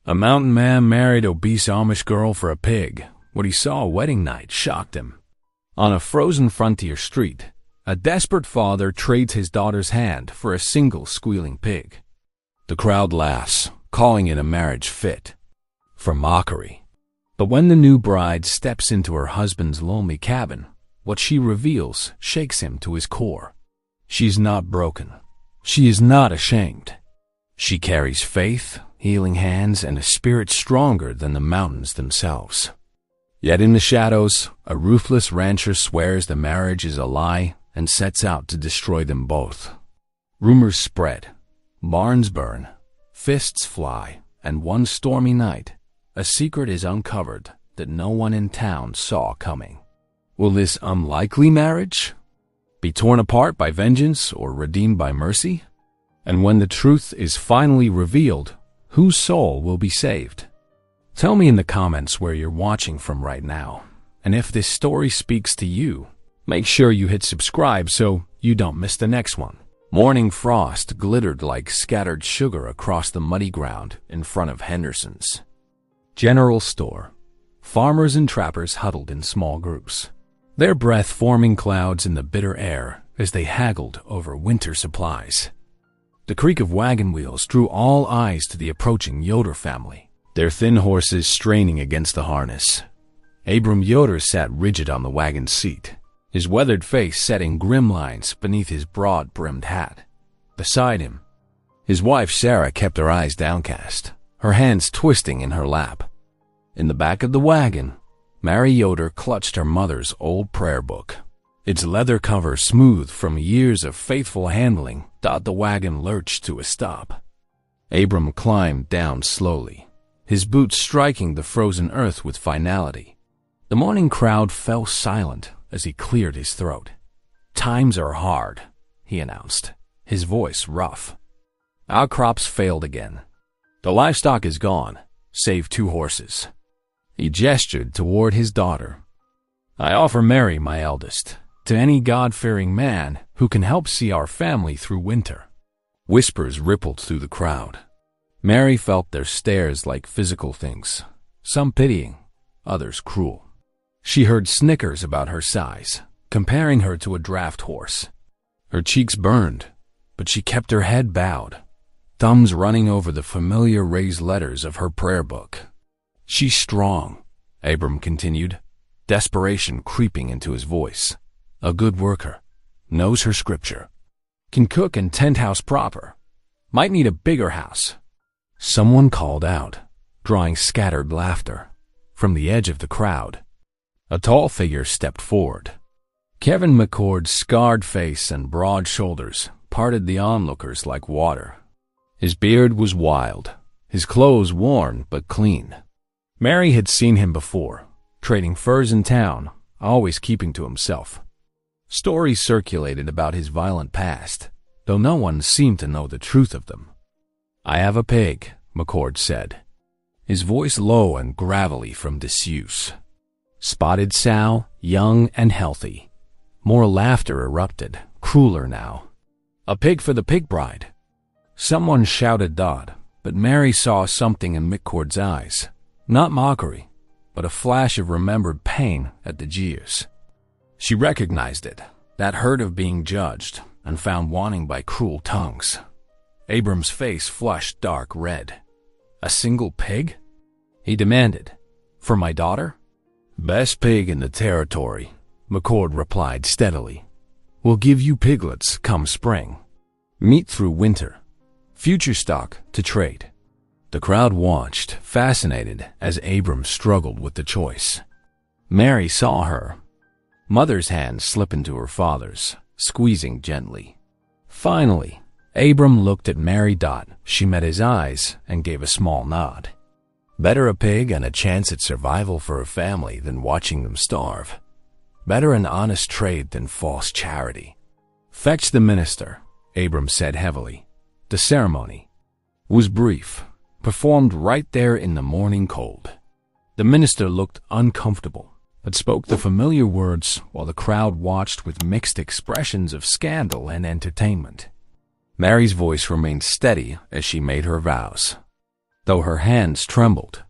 A mountain man married obese Amish girl for a pig. What he saw wedding night shocked him. On a frozen frontier street, a desperate father trades his daughter's hand for a single squealing pig. The crowd laughs, calling it a marriage fit, for mockery. But when the new bride steps into her husband's lonely cabin, what she reveals shakes him to his core. She's not broken. She is not ashamed. She carries faith, healing hands, and a spirit stronger than the mountains themselves. Yet in the shadows, a ruthless rancher swears the marriage is a lie and sets out to destroy them both. Rumors spread, barns burn, fists fly, and one stormy night, a secret is uncovered that no one in town saw coming. Will this unlikely marriage be torn apart by vengeance or redeemed by mercy? And when the truth is finally revealed, whose soul will be saved? Tell me in the comments where you're watching from right now. And if this story speaks to you, make sure you hit subscribe so you don't miss the next one. Morning frost glittered like scattered sugar across the muddy ground in front of Henderson's general store. Farmers and trappers huddled in small groups, their breath forming clouds in the bitter air as they haggled over winter supplies. The creak of wagon wheels drew all eyes to the approaching Yoder family, their thin horses straining against the harness. Abram Yoder sat rigid on the wagon seat, his weathered face set in grim lines beneath his broad-brimmed hat. Beside him, his wife Sarah kept her eyes downcast, her hands twisting in her lap. In the back of the wagon, Mary Yoder clutched her mother's old prayer book. Its leather cover, smooth from years of faithful handling, the wagon lurched to a stop. Abram climbed down slowly, his boots striking the frozen earth with finality. The morning crowd fell silent as he cleared his throat. "Times are hard," he announced, his voice rough. "Our crops failed again. The livestock is gone, save 2 horses. He gestured toward his daughter. "I offer Mary, my eldest, to any God-fearing man who can help see our family through winter." Whispers rippled through the crowd. Mary felt their stares like physical things, some pitying, others cruel. She heard snickers about her size, comparing her to a draft horse. Her cheeks burned, but she kept her head bowed, thumbs running over the familiar raised letters of her prayer book. "She's strong," Abram continued, desperation creeping into his voice. "A good worker, knows her scripture, can cook and tent house proper, might need a bigger house." Someone called out, drawing scattered laughter. From the edge of the crowd, a tall figure stepped forward. Kevin McCord's scarred face and broad shoulders parted the onlookers like water. His beard was wild, his clothes worn but clean. Mary had seen him before, trading furs in town, always keeping to himself. Stories circulated about his violent past, though no one seemed to know the truth of them. "I have a pig," McCord said, his voice low and gravelly from disuse. "Spotted sow, young and healthy." More laughter erupted, crueler now. "A pig for the pig bride." Someone shouted Dodd, but Mary saw something in McCord's eyes. Not mockery, but a flash of remembered pain at the jeers. She recognized it, that hurt of being judged and found wanting by cruel tongues. Abram's face flushed dark red. "A single pig?" he demanded. "For my daughter?" "Best pig in the territory," McCord replied steadily. "We'll give you piglets come spring. Meat through winter. Future stock to trade." The crowd watched, fascinated, as Abram struggled with the choice. Mary saw her, mother's hand slip into her father's, squeezing gently. Finally, Abram looked at Mary. She met his eyes and gave a small nod. Better a pig and a chance at survival for a family than watching them starve. Better an honest trade than false charity. "Fetch the minister," Abram said heavily. The ceremony was brief, performed right there in the morning cold. The minister looked uncomfortable, but spoke the familiar words while the crowd watched with mixed expressions of scandal and entertainment. Mary's voice remained steady as she made her vows. though her hands trembled.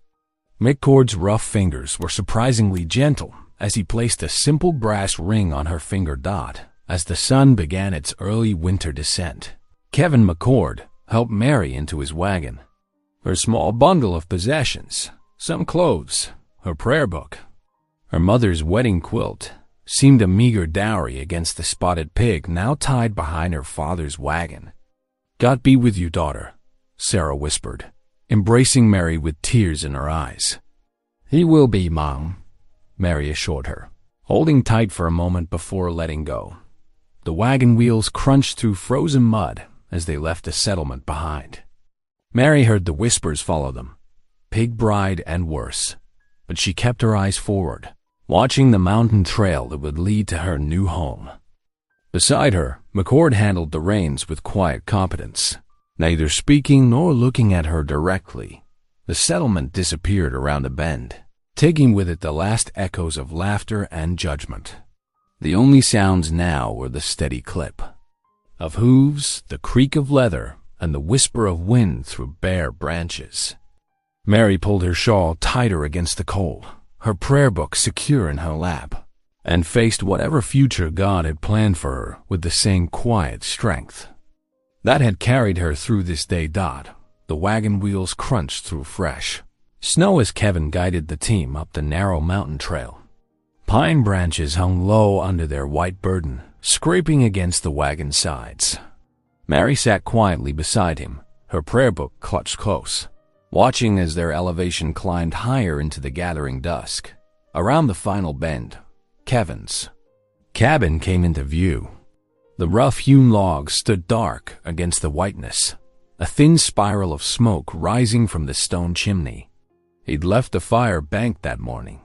McCord's rough fingers were surprisingly gentle as he placed a simple brass ring on her finger dot as the sun began its early winter descent. Kevin McCord helped Mary into his wagon. Her small bundle of possessions, some clothes, her prayer book, her mother's wedding quilt, seemed a meager dowry against the spotted pig now tied behind her father's wagon. "God be with you, daughter," Sarah whispered, embracing Mary with tears in her eyes. "He will be, Mom," Mary assured her, holding tight for a moment before letting go. The wagon wheels crunched through frozen mud as they left the settlement behind. Mary heard the whispers follow them, pig bride and worse, but she kept her eyes forward, watching the mountain trail that would lead to her new home. Beside her, McCord handled the reins with quiet competence, neither speaking nor looking at her directly. The settlement disappeared around a bend, taking with it the last echoes of laughter and judgment. The only sounds now were the steady clip of hooves, the creak of leather, and the whisper of wind through bare branches. Mary pulled her shawl tighter against the cold, her prayer book secure in her lap, and faced whatever future God had planned for her with the same quiet strength that had carried her through this day. The wagon wheels crunched through fresh snow as Kevin guided the team up the narrow mountain trail. Pine branches hung low under their white burden, scraping against the wagon's sides. Mary sat quietly beside him, her prayer book clutched close, watching as their elevation climbed higher into the gathering dusk. Around the final bend, Kevin's cabin came into view. The rough-hewn logs stood dark against the whiteness, a thin spiral of smoke rising from the stone chimney. He'd left the fire banked that morning,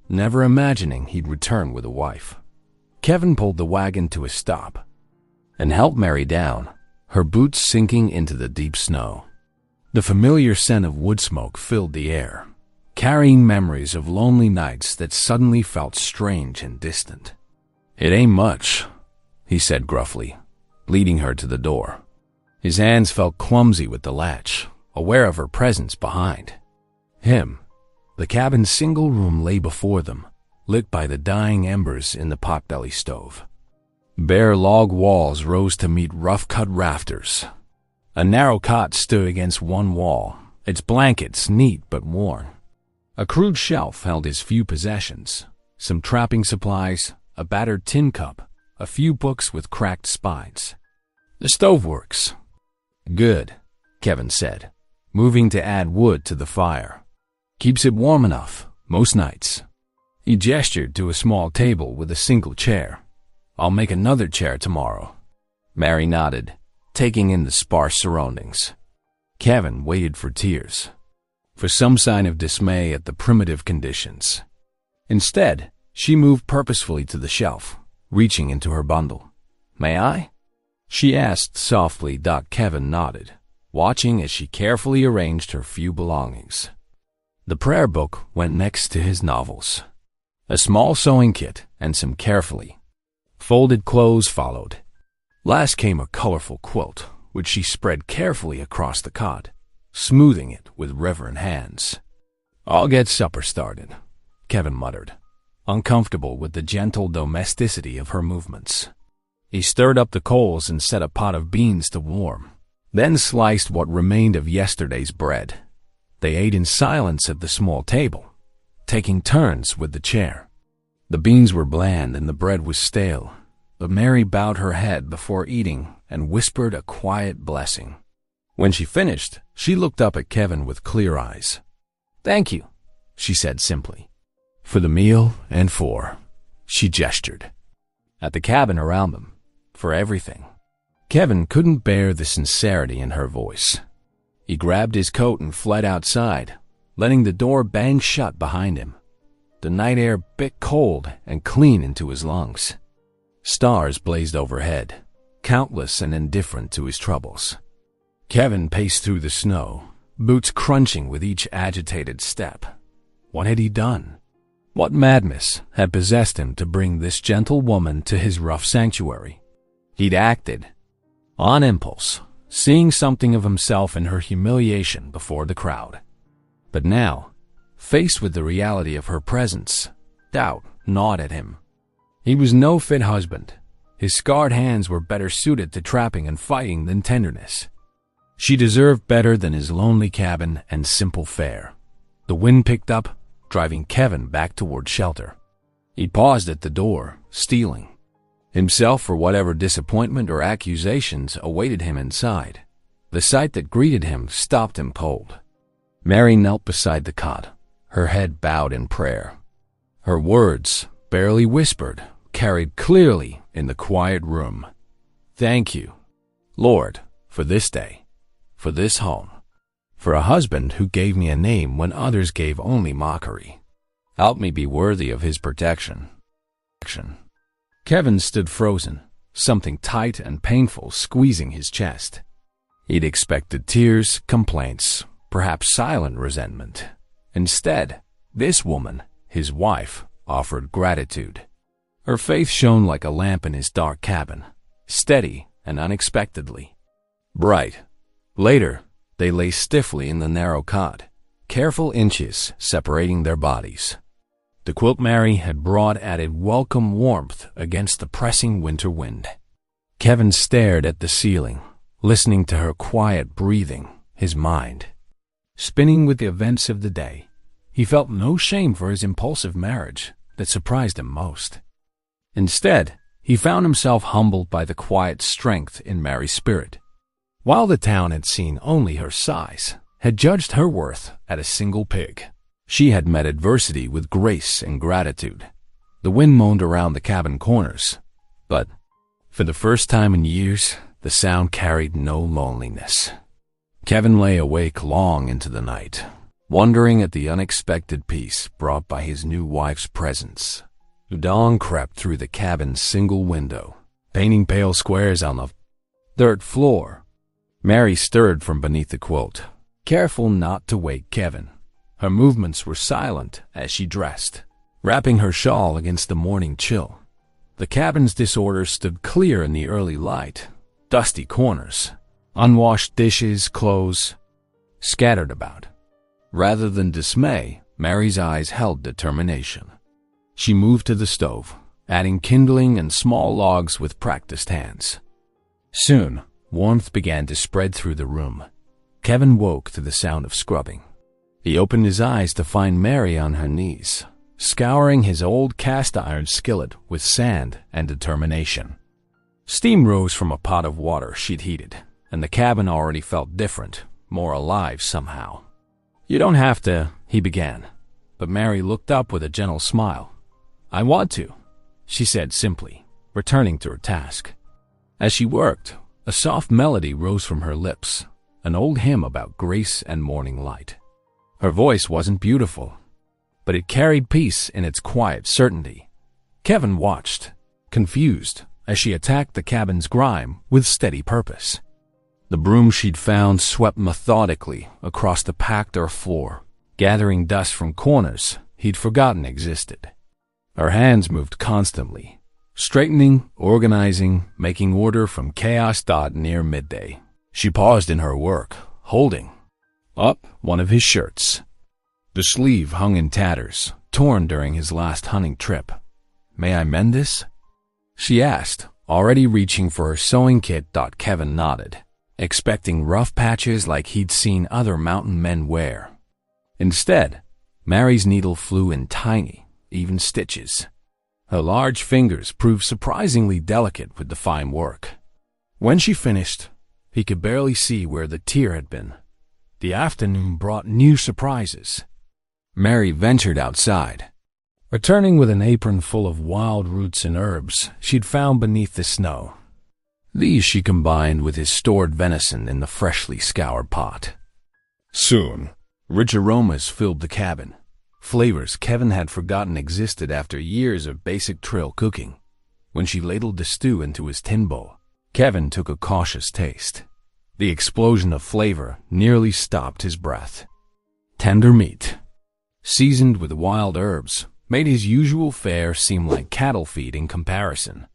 never imagining he'd return with a wife. Kevin pulled the wagon to a stop and helped Mary down, her boots sinking into the deep snow. The familiar scent of wood smoke filled the air, carrying memories of lonely nights that suddenly felt strange and distant. "It ain't much," he said gruffly, leading her to the door. His hands felt clumsy with the latch, aware of her presence behind him. The cabin's single room lay before them, lit by the dying embers in the potbelly stove. Bare log walls rose to meet rough-cut rafters. A narrow cot stood against one wall, its blankets neat but worn. A crude shelf held his few possessions, some trapping supplies, a battered tin cup, a few books with cracked spines. "The stove works." "Good," Kevin said, moving to add wood to the fire. "Keeps it warm enough, most nights." He gestured to a small table with a single chair. "I'll make another chair tomorrow." Mary nodded, taking in the sparse surroundings. Kevin waited for tears, for some sign of dismay at the primitive conditions. Instead, she moved purposefully to the shelf, reaching into her bundle. "May I?" she asked softly. Kevin nodded, watching as she carefully arranged her few belongings. The prayer book went next to his novels. A small sewing kit and some carefully folded clothes followed. Last came a colorful quilt, which she spread carefully across the cot, smoothing it with reverent hands. "I'll get supper started," Kevin muttered, uncomfortable with the gentle domesticity of her movements. He stirred up the coals and set a pot of beans to warm, then sliced what remained of yesterday's bread. They ate in silence at the small table, taking turns with the chair. The beans were bland and the bread was stale, but Mary bowed her head before eating and whispered a quiet blessing. When she finished, she looked up at Kevin with clear eyes. "Thank you," she said simply. "For the meal and she gestured at the cabin around them, for everything. Kevin couldn't bear the sincerity in her voice. He grabbed his coat and fled outside, letting the door bang shut behind him. The night air bit cold and clean into his lungs. Stars blazed overhead, countless and indifferent to his troubles. Kevin paced through the snow, boots crunching with each agitated step. What had he done? What madness had possessed him to bring this gentle woman to his rough sanctuary? He'd acted on impulse, seeing something of himself in her humiliation before the crowd. But now, faced with the reality of her presence, doubt gnawed at him. He was no fit husband. His scarred hands were better suited to trapping and fighting than tenderness. She deserved better than his lonely cabin and simple fare. The wind picked up, driving Kevin back toward shelter. He paused at the door, steeling himself for whatever disappointment or accusations awaited him inside. The sight that greeted him stopped him cold. Mary knelt beside the cot, her head bowed in prayer. Her words, barely whispered, carried clearly in the quiet room. "Thank you, Lord, for this day, for this home, for a husband who gave me a name when others gave only mockery. Help me be worthy of his protection." Kevin stood frozen, something tight and painful squeezing his chest. He'd expected tears, complaints, perhaps silent resentment. Instead, this woman, his wife, offered gratitude. Her faith shone like a lamp in his dark cabin, steady and unexpectedly bright. Later, they lay stiffly in the narrow cot, careful inches separating their bodies. The quilt Mary had brought added welcome warmth against the pressing winter wind. Kevin stared at the ceiling, listening to her quiet breathing, his mind spinning with the events of the day. He felt no shame for his impulsive marriage that surprised him most. Instead, he found himself humbled by the quiet strength in Mary's spirit. While the town had seen only her size, had judged her worth at a single pig, she had met adversity with grace and gratitude. The wind moaned around the cabin corners, but for the first time in years, the sound carried no loneliness. Kevin lay awake long into the night, wondering at the unexpected peace brought by his new wife's presence. Dawn crept through the cabin's single window, painting pale squares on the dirt floor. Mary stirred from beneath the quilt, careful not to wake Kevin. Her movements were silent as she dressed, wrapping her shawl against the morning chill. The cabin's disorder stood clear in the early light. Dusty corners, unwashed dishes, clothes, scattered about. Rather than dismay, Mary's eyes held determination. She moved to the stove, adding kindling and small logs with practiced hands. Soon, warmth began to spread through the room. Kevin woke to the sound of scrubbing. He opened his eyes to find Mary on her knees, scouring his old cast-iron skillet with sand and determination. Steam rose from a pot of water she'd heated, and the cabin already felt different, more alive somehow. "You don't have to," he began, but Mary looked up with a gentle smile. "I want to," she said simply, returning to her task. As she worked, a soft melody rose from her lips, an old hymn about grace and morning light. Her voice wasn't beautiful, but it carried peace in its quiet certainty. Kevin watched, confused, as she attacked the cabin's grime with steady purpose. The broom she'd found swept methodically across the packed earth floor, gathering dust from corners he'd forgotten existed. Her hands moved constantly, straightening, organizing, making order from chaos. Near midday, she paused in her work, holding up one of his shirts. The sleeve hung in tatters, torn during his last hunting trip. "May I mend this?" she asked, already reaching for her sewing kit. Kevin nodded, expecting rough patches like he'd seen other mountain men wear. Instead, Mary's needle flew in tiny, even stitches. Her large fingers proved surprisingly delicate with the fine work. When she finished, he could barely see where the tear had been. The afternoon brought new surprises. Mary ventured outside, returning with an apron full of wild roots and herbs she'd found beneath the snow. These she combined with his stored venison in the freshly scoured pot. Soon, rich aromas filled the cabin, flavors Kevin had forgotten existed after years of basic trail cooking. When she ladled the stew into his tin bowl, Kevin took a cautious taste. The explosion of flavor nearly stopped his breath. Tender meat, seasoned with wild herbs, made his usual fare seem like cattle feed in comparison.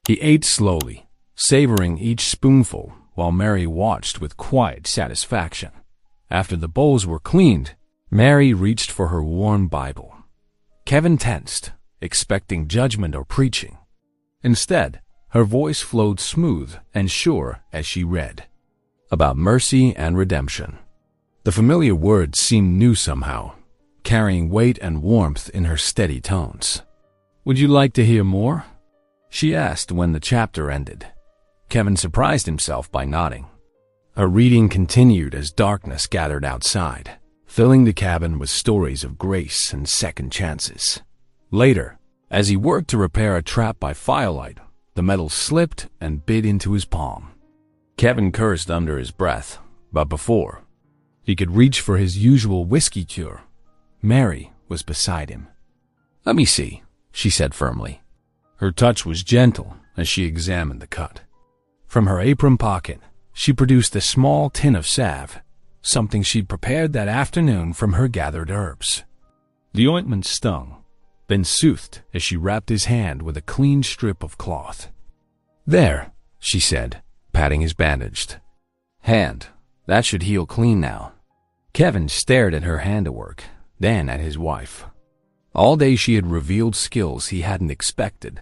He ate slowly, savoring each spoonful while Mary watched with quiet satisfaction. After the bowls were cleaned, Mary reached for her worn Bible. Kevin tensed, expecting judgment or preaching. Instead, her voice flowed smooth and sure as she read about mercy and redemption. The familiar words seemed new somehow, carrying weight and warmth in her steady tones. "Would you like to hear more?" she asked when the chapter ended. Kevin surprised himself by nodding. Her reading continued as darkness gathered outside, filling the cabin with stories of grace and second chances. Later, as he worked to repair a trap by firelight, the metal slipped and bit into his palm. Kevin cursed under his breath, but before he could reach for his usual whiskey cure, Mary was beside him. "Let me see," she said firmly. Her touch was gentle as she examined the cut. From her apron pocket, she produced a small tin of salve, something she'd prepared that afternoon from her gathered herbs. The ointment stung, then soothed as she wrapped his hand with a clean strip of cloth. "There," she said, patting his bandaged hand. "That should heal clean now." Kevin stared at her handiwork, then at his wife. All day she had revealed skills he hadn't expected,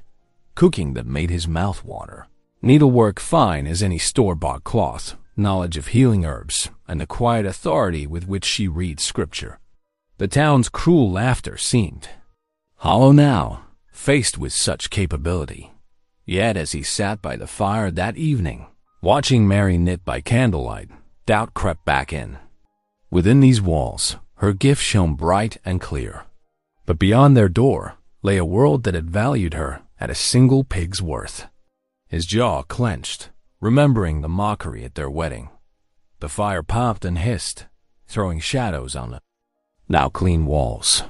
cooking that made his mouth water, needlework fine as any store-bought cloth, knowledge of healing herbs, and the quiet authority with which she reads scripture. The town's cruel laughter seemed hollow now, faced with such capability. Yet as he sat by the fire that evening, watching Mary knit by candlelight, doubt crept back in. Within these walls, her gift shone bright and clear. But beyond their door lay a world that had valued her at a single pig's worth. His jaw clenched, remembering the mockery at their wedding. The fire popped and hissed, throwing shadows on the now clean walls.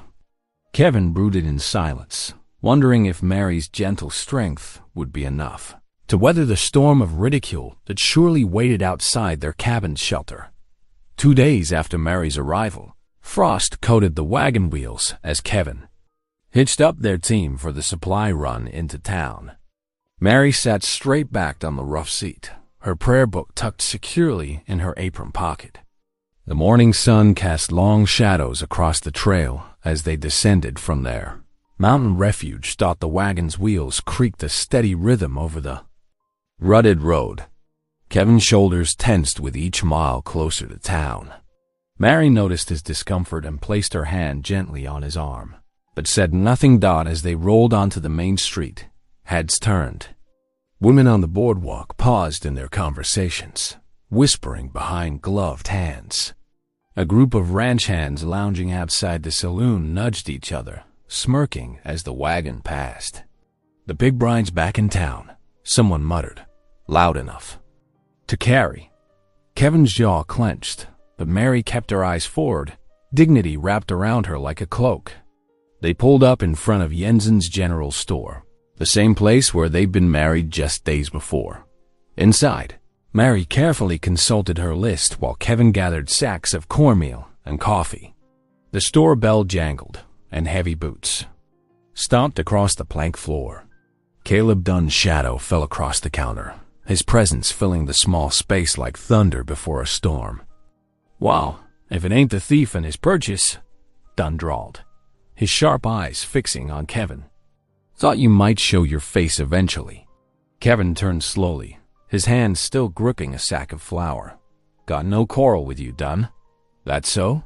Kevin brooded in silence, wondering if Mary's gentle strength would be enough to weather the storm of ridicule that surely waited outside their cabin shelter. 2 days after Mary's arrival, frost coated the wagon wheels as Kevin hitched up their team for the supply run into town. Mary sat straight-backed on the rough seat, her prayer book tucked securely in her apron pocket. The morning sun cast long shadows across the trail as they descended from their mountain refuge. Thought the wagon's wheels creaked a steady rhythm over the rutted road. Kevin's shoulders tensed with each mile closer to town. Mary noticed his discomfort and placed her hand gently on his arm, but said nothing. As they rolled onto the main street, heads turned. Women on the boardwalk paused in their conversations, whispering behind gloved hands. A group of ranch hands lounging outside the saloon nudged each other, smirking as the wagon passed. "The big bride's back in town," someone muttered, loud enough to carry. Kevin's jaw clenched, but Mary kept her eyes forward, dignity wrapped around her like a cloak. They pulled up in front of Jensen's General Store, the same place where they'd been married just days before. Inside, Mary carefully consulted her list while Kevin gathered sacks of cornmeal and coffee. The store bell jangled, and heavy boots stomped across the plank floor. Caleb Dunn's shadow fell across the counter, his presence filling the small space like thunder before a storm. "Wow, if it ain't the thief and his purchase," Dunn drawled, his sharp eyes fixing on Kevin. "Thought you might show your face eventually." Kevin turned slowly, his hand still gripping a sack of flour. "Got no quarrel with you, Dunn. That so?"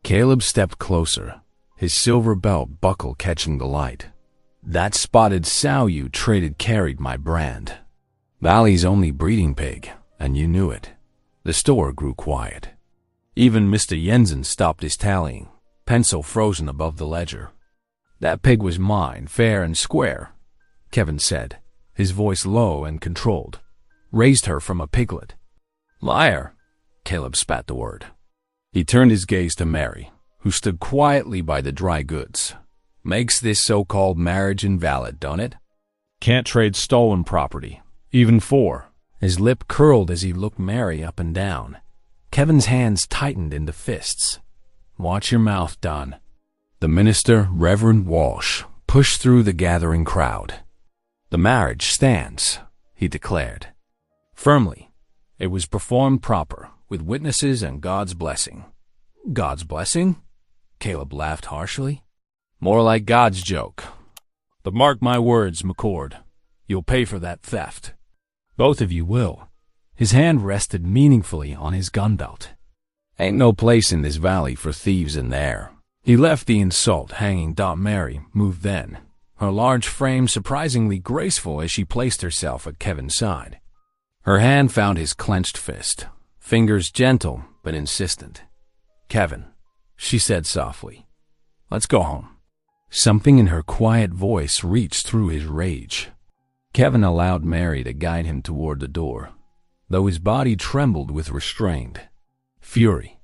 Caleb stepped closer, his silver belt buckle catching the light. "That spotted sow you traded carried my brand. Valley's only breeding pig, and you knew it." The store grew quiet. Even Mr. Jensen stopped his tallying, pencil frozen above the ledger. "That pig was mine, fair and square," Kevin said, his voice low and controlled. "Raised her from a piglet." "Liar," Caleb spat the word. He turned his gaze to Mary, who stood quietly by the dry goods. "Makes this so-called marriage invalid, don't it? Can't trade stolen property, even for." His lip curled as he looked Mary up and down. Kevin's hands tightened into fists. "Watch your mouth, Don." The minister, Reverend Walsh, pushed through the gathering crowd. "The marriage stands," he declared. Firmly, it was performed proper, with witnesses and God's blessing. God's blessing? Caleb laughed harshly. More like God's joke. But mark my words, McCord. You'll pay for that theft. Both of you will. His hand rested meaningfully on his gun belt. Ain't no place in this valley for thieves in there. He left the insult hanging. Mary moved then, her large frame surprisingly graceful as she placed herself at Kevin's side. Her hand found his clenched fist, fingers gentle but insistent. Kevin, she said softly, let's go home. Something in her quiet voice reached through his rage. Kevin allowed Mary to guide him toward the door, though his body trembled with restrained fury.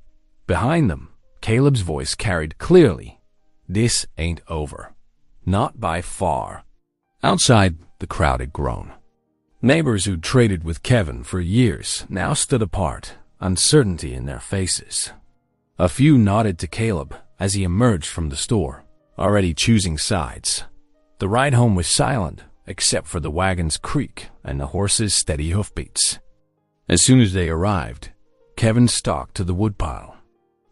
Behind them, Caleb's voice carried clearly, this ain't over. Not by far. Outside, the crowd had grown. Neighbors who'd traded with Kevin for years now stood apart, uncertainty in their faces. A few nodded to Caleb as he emerged from the store, already choosing sides. The ride home was silent, except for the wagon's creak and the horses' steady hoofbeats. As soon as they arrived, Kevin stalked to the woodpile.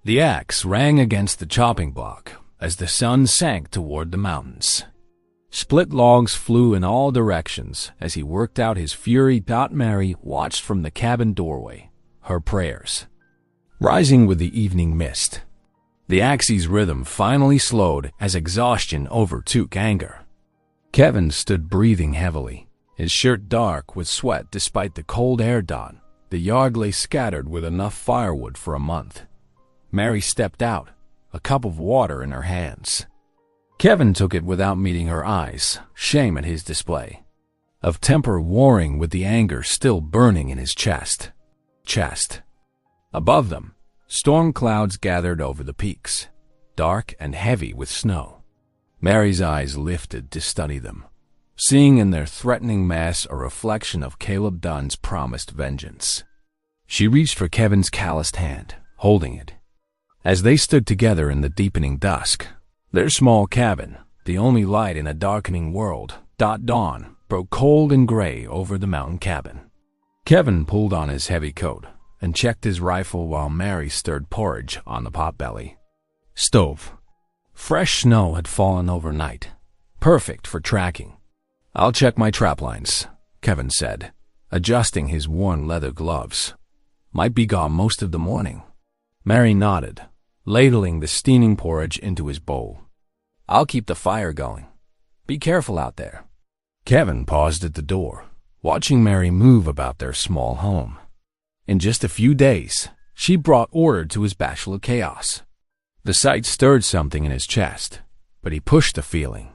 The axe rang against the chopping block as the sun sank toward the mountains. Split logs flew in all directions as he worked out his fury. Mary watched from the cabin doorway, her prayers rising with the evening mist. The axe's rhythm finally slowed as exhaustion overtook anger. Kevin stood breathing heavily, his shirt dark with sweat despite the cold air. The yard lay scattered with enough firewood for a month. Mary stepped out, a cup of water in her hands. Kevin took it without meeting her eyes, shame at his display of temper warring with the anger still burning in his chest. Above them, storm clouds gathered over the peaks, dark and heavy with snow. Mary's eyes lifted to study them, seeing in their threatening mass a reflection of Caleb Dunn's promised vengeance. She reached for Kevin's calloused hand, holding it. As they stood together in the deepening dusk, their small cabin, the only light in a darkening world, dawn broke cold and gray over the mountain cabin. Kevin pulled on his heavy coat and checked his rifle while Mary stirred porridge on the potbelly stove. Fresh snow had fallen overnight, perfect for tracking. I'll check my trap lines, Kevin said, adjusting his worn leather gloves. Might be gone most of the morning. Mary nodded, ladling the steaming porridge into his bowl. I'll keep the fire going. Be careful out there. Kevin paused at the door, watching Mary move about their small home. In just a few days, she brought order to his bachelor chaos. The sight stirred something in his chest, but he pushed the feeling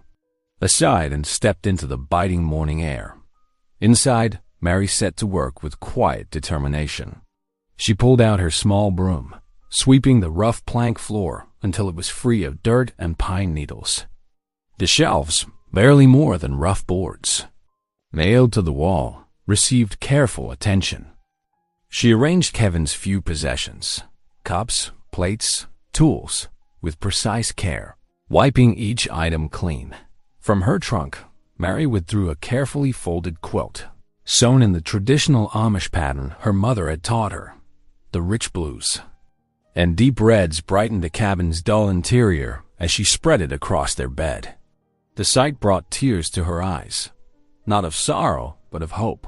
aside and stepped into the biting morning air. Inside, Mary set to work with quiet determination. She pulled out her small broom, sweeping the rough plank floor until it was free of dirt and pine needles. The shelves, barely more than rough boards, nailed to the wall, received careful attention. She arranged Kevin's few possessions, cups, plates, tools, with precise care, wiping each item clean. From her trunk, Mary withdrew a carefully folded quilt, sewn in the traditional Amish pattern her mother had taught her. The rich blues and deep reds brightened the cabin's dull interior as she spread it across their bed. The sight brought tears to her eyes, not of sorrow, but of hope.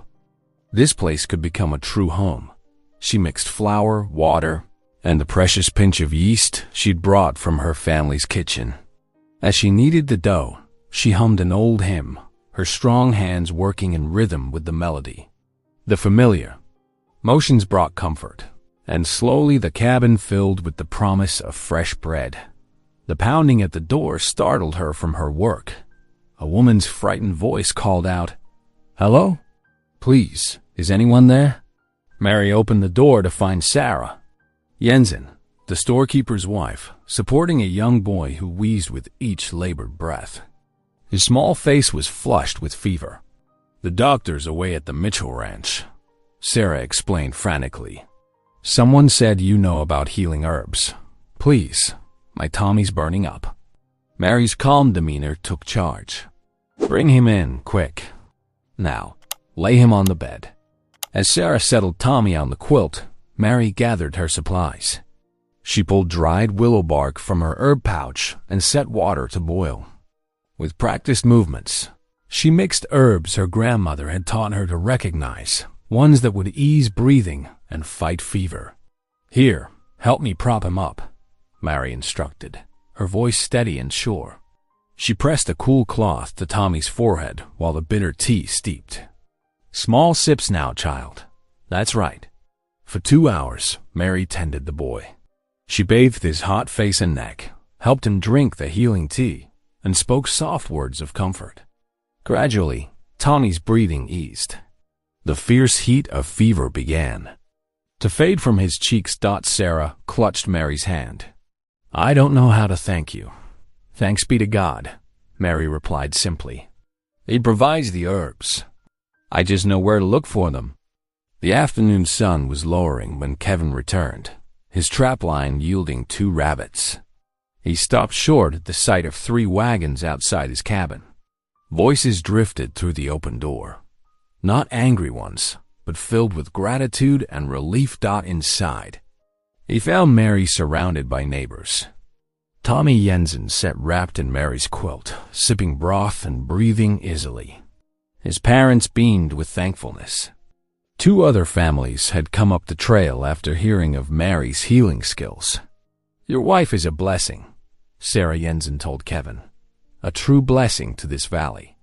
This place could become a true home. She mixed flour, water, and the precious pinch of yeast she'd brought from her family's kitchen. As she kneaded the dough, she hummed an old hymn, her strong hands working in rhythm with the melody. The familiar motions brought comfort, and slowly the cabin filled with the promise of fresh bread. The pounding at the door startled her from her work. A woman's frightened voice called out, "Hello? Please, is anyone there?" Mary opened the door to find Sarah Jensen, the storekeeper's wife, supporting a young boy who wheezed with each labored breath. His small face was flushed with fever. "The doctor's away at the Mitchell Ranch," Sarah explained frantically. "Someone said you know about healing herbs. Please, my tummy's burning up." Mary's calm demeanor took charge. "Bring him in, quick. Now, lay him on the bed." As Sarah settled Tommy on the quilt, Mary gathered her supplies. She pulled dried willow bark from her herb pouch and set water to boil. With practiced movements, she mixed herbs her grandmother had taught her to recognize, ones that would ease breathing and fight fever. "Here, help me prop him up," Mary instructed, her voice steady and sure. She pressed a cool cloth to Tommy's forehead while the bitter tea steeped. "Small sips now, child. That's right." For 2 hours, Mary tended the boy. She bathed his hot face and neck, helped him drink the healing tea, and spoke soft words of comfort. Gradually, Tommy's breathing eased. The fierce heat of fever began to fade from his cheeks. Sarah clutched Mary's hand. "I don't know how to thank you." "Thanks be to God," Mary replied simply. "He provides the herbs. I just know where to look for them." The afternoon sun was lowering when Kevin returned, his trapline yielding 2 rabbits. He stopped short at the sight of 3 wagons outside his cabin. Voices drifted through the open door. Not angry ones, but filled with gratitude and relief. Inside, he found Mary surrounded by neighbors. Tommy Jensen sat wrapped in Mary's quilt, sipping broth and breathing easily. His parents beamed with thankfulness. 2 other families had come up the trail after hearing of Mary's healing skills. "Your wife is a blessing," Sarah Jensen told Kevin. "A true blessing to this valley."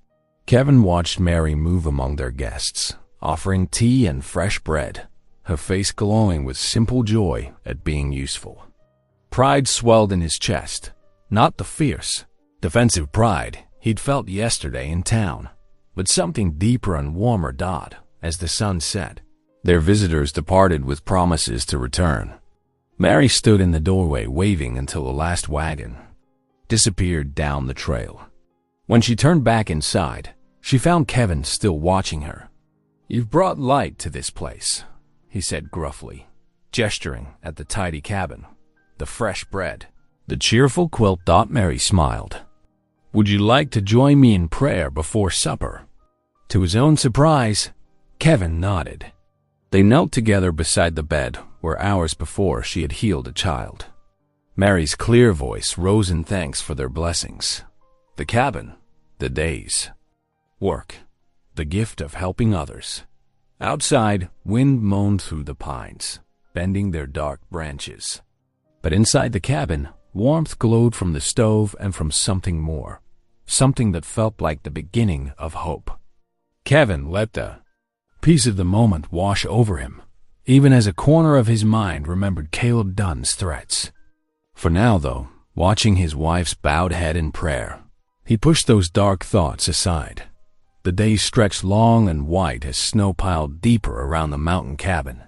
Kevin watched Mary move among their guests, offering tea and fresh bread, her face glowing with simple joy at being useful. Pride swelled in his chest, not the fierce, defensive pride he'd felt yesterday in town, but something deeper and warmer. As the sun set, their visitors departed with promises to return. Mary stood in the doorway waving until the last wagon disappeared down the trail. When she turned back inside, she found Kevin still watching her. "You've brought light to this place," he said gruffly, gesturing at the tidy cabin, the fresh bread, the cheerful quilt. Mary smiled. "Would you like to join me in prayer before supper?" To his own surprise, Kevin nodded. They knelt together beside the bed where hours before she had healed a child. Mary's clear voice rose in thanks for their blessings. The cabin, the days, work, the gift of helping others. Outside, wind moaned through the pines, bending their dark branches. But inside the cabin, warmth glowed from the stove and from something more, something that felt like the beginning of hope. Kevin let the peace of the moment wash over him, even as a corner of his mind remembered Caleb Dunn's threats. For now, though, watching his wife's bowed head in prayer, he pushed those dark thoughts aside. The days stretched long and white as snow piled deeper around the mountain cabin.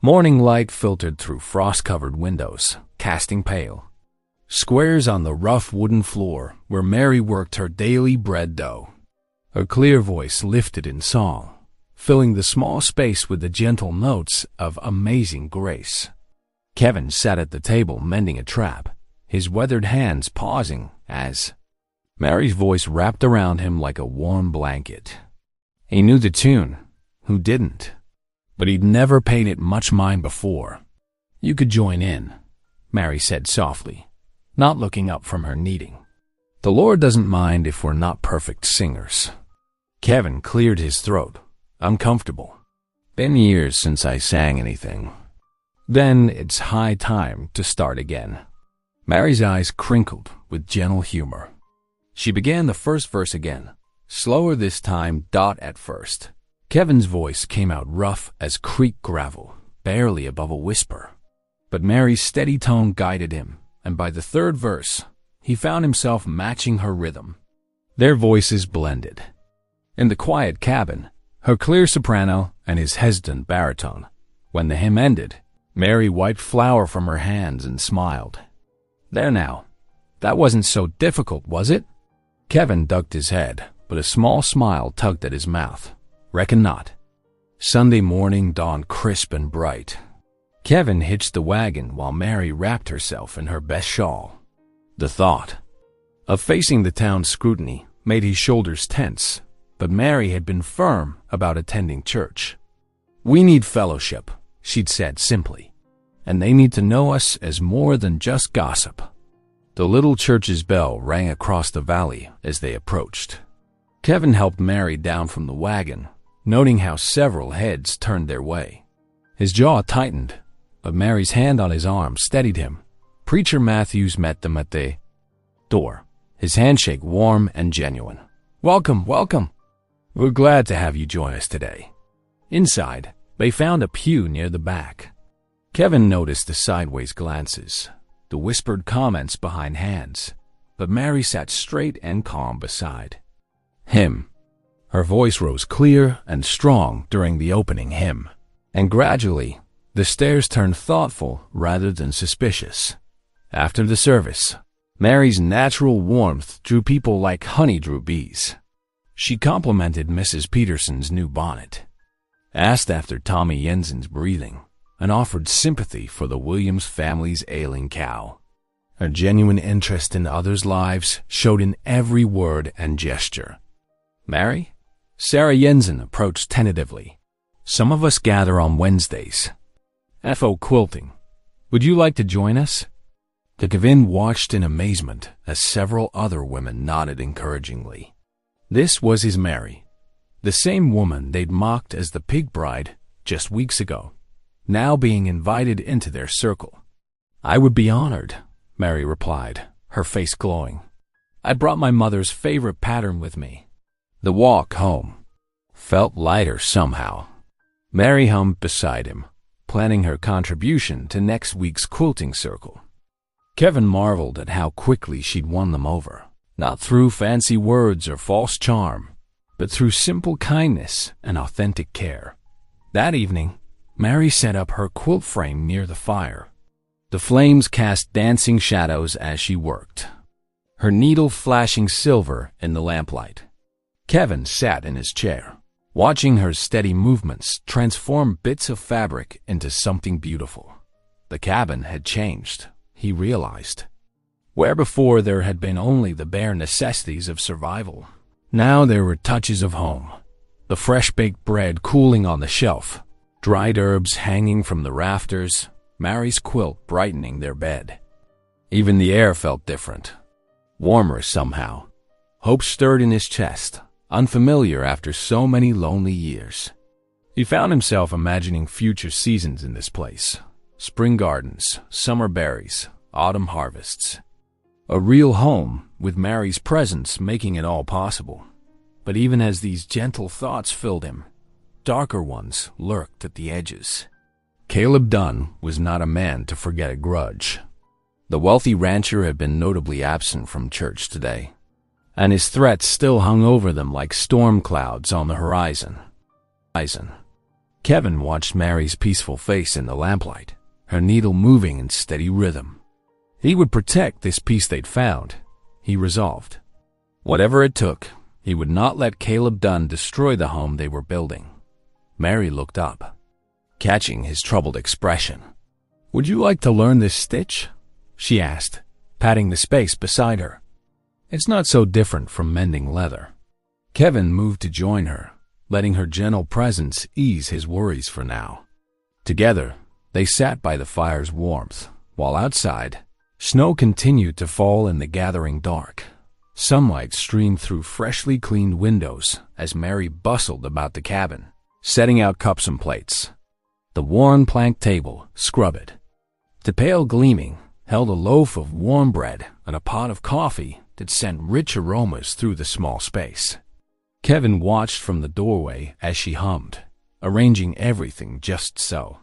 Morning light filtered through frost-covered windows, casting pale squares on the rough wooden floor where Mary worked her daily bread dough. Her clear voice lifted in song, filling the small space with the gentle notes of amazing grace. Kevin sat at the table mending a trap, his weathered hands pausing as Mary's voice wrapped around him like a warm blanket. He knew the tune, who didn't? But he'd never paid it much mind before. "You could join in," Mary said softly, not looking up from her kneading. "The Lord doesn't mind if we're not perfect singers." Kevin cleared his throat. "Uncomfortable. Been years since I sang anything." "Then it's high time to start again." Mary's eyes crinkled with gentle humor. She began the first verse again, slower this time. At first, Kevin's voice came out rough as creek gravel, barely above a whisper. But Mary's steady tone guided him, and by the third verse, he found himself matching her rhythm. Their voices blended. In the quiet cabin, her clear soprano and his hesitant baritone. When the hymn ended, Mary wiped flour from her hands and smiled. "There now. That wasn't so difficult, was it?" Kevin ducked his head, but a small smile tugged at his mouth. "Reckon not." Sunday morning dawned crisp and bright. Kevin hitched the wagon while Mary wrapped herself in her best shawl. The thought of facing the town's scrutiny made his shoulders tense, but Mary had been firm about attending church. "We need fellowship," she'd said simply. and they need to know us as more than just gossip. The little church's bell rang across the valley as they approached. Kevin helped Mary down from the wagon, noting how several heads turned their way. His jaw tightened, but Mary's hand on his arm steadied him. Preacher Matthews met them at the door, his handshake warm and genuine. "Welcome, welcome. We're glad to have you join us today." Inside, they found a pew near the back. Kevin noticed the sideways glances, the whispered comments behind hands, but Mary sat straight and calm beside him. Her voice rose clear and strong during the opening hymn, and gradually, the stares turned thoughtful rather than suspicious. After the service, Mary's natural warmth drew people like honey drew bees. She complimented Mrs. Peterson's new bonnet, asked after Tommy Jensen's breathing, and offered sympathy for the Williams family's ailing cow. Her genuine interest in others' lives showed in every word and gesture. "Mary?" Sarah Jensen approached tentatively. "Some of us gather on Wednesdays. FO quilting. Would you like to join us?" Kevin watched in amazement as several other women nodded encouragingly. This was his Mary, the same woman they'd mocked as the pig bride just weeks ago, now being invited into their circle. "I would be honored," Mary replied, her face glowing. "I brought my mother's favorite pattern with me." The walk home felt lighter somehow. Mary hummed beside him, planning her contribution to next week's quilting circle. Kevin marveled at how quickly she'd won them over, not through fancy words or false charm, but through simple kindness and authentic care. That evening, Mary set up her quilt frame near the fire. The flames cast dancing shadows as she worked, her needle flashing silver in the lamplight. Kevin sat in his chair, watching her steady movements transform bits of fabric into something beautiful. The cabin had changed, he realized. Where before there had been only the bare necessities of survival, now there were touches of home. The fresh-baked bread cooling on the shelf, dried herbs hanging from the rafters, Mary's quilt brightening their bed. Even the air felt different, warmer somehow. Hope stirred in his chest, unfamiliar after so many lonely years. He found himself imagining future seasons in this place. Spring gardens, summer berries, autumn harvests. A real home, with Mary's presence making it all possible. But even as these gentle thoughts filled him, darker ones lurked at the edges. Caleb Dunn was not a man to forget a grudge. The wealthy rancher had been notably absent from church today, and his threats still hung over them like storm clouds on the horizon. Kevin watched Mary's peaceful face in the lamplight, her needle moving in steady rhythm. He would protect this peace they'd found, he resolved. Whatever it took, he would not let Caleb Dunn destroy the home they were building. Mary looked up, catching his troubled expression. "Would you like to learn this stitch?" she asked, patting the space beside her. "It's not so different from mending leather." Kevin moved to join her, letting her gentle presence ease his worries for now. Together, they sat by the fire's warmth, while outside, snow continued to fall in the gathering dark. Sunlight streamed through freshly cleaned windows as Mary bustled about the cabin, setting out cups and plates. The worn plank table scrubbed. The pail gleaming held a loaf of warm bread and a pot of coffee that sent rich aromas through the small space. Kevin watched from the doorway as she hummed, arranging everything just so.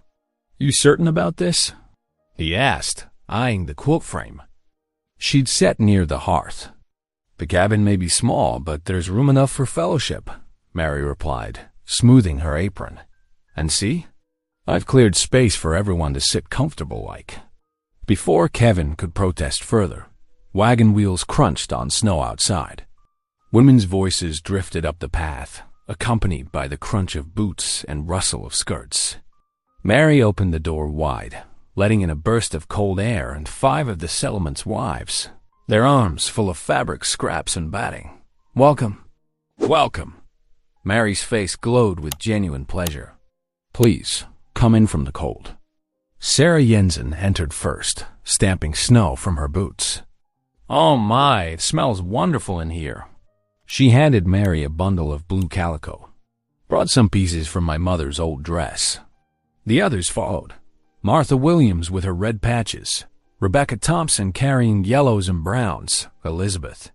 "You certain about this?" he asked, eyeing the quilt frame. She'd sat near the hearth. "The cabin may be small, but there's room enough for fellowship," Mary replied, smoothing her apron. "And see, I've cleared space for everyone to sit comfortable like." Before Kevin could protest further, wagon wheels crunched on snow outside. Women's voices drifted up the path, accompanied by the crunch of boots and rustle of skirts. Mary opened the door wide, letting in a burst of cold air and 5 of the settlement's wives, their arms full of fabric scraps and batting. "Welcome." "Welcome." Mary's face glowed with genuine pleasure. "Please, come in from the cold. Sarah Jensen entered first, stamping snow from her boots. "Oh my, it smells wonderful in here." She handed Mary a bundle of blue calico. "Brought some pieces from my mother's old dress." The others followed. Martha Williams with her red patches, Rebecca Thompson carrying yellows and browns, Elizabeth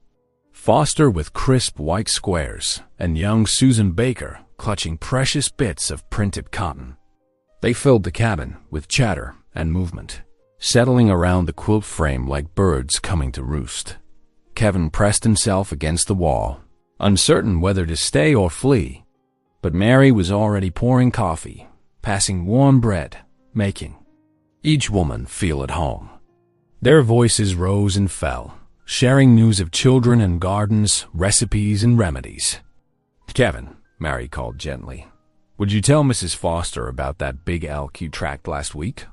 Foster with crisp white squares, and young Susan Baker clutching precious bits of printed cotton. They filled the cabin with chatter and movement, settling around the quilt frame like birds coming to roost. Kevin pressed himself against the wall, uncertain whether to stay or flee. But Mary was already pouring coffee, passing warm bread, making each woman feel at home. Their voices rose and fell, sharing news of children and gardens, recipes and remedies. "Kevin," Mary called gently, "would you tell Mrs. Foster about that big elk you tracked last week?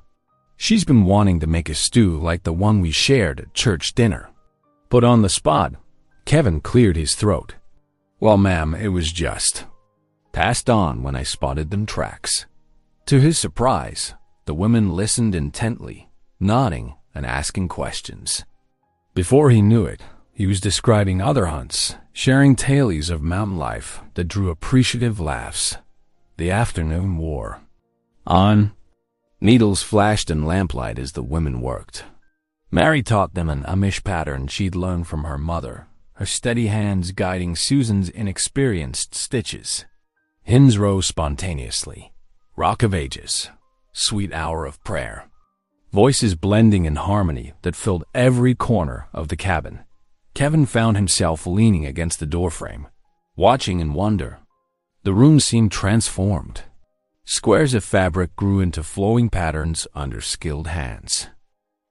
She's been wanting to make a stew like the one we shared at church dinner." Put on the spot, Kevin cleared his throat. "Well, ma'am, it was just passed on when I spotted them tracks." To his surprise, the women listened intently, nodding and asking questions. Before he knew it, he was describing other hunts, sharing tales of mountain life that drew appreciative laughs. The afternoon wore on. Needles flashed in lamplight as the women worked. Mary taught them an Amish pattern she'd learned from her mother, her steady hands guiding Susan's inexperienced stitches. Hymns rose spontaneously. Rock of Ages, Sweet Hour of Prayer. Voices blending in harmony that filled every corner of the cabin. Kevin found himself leaning against the doorframe, watching in wonder. The room seemed transformed. Squares of fabric grew into flowing patterns under skilled hands.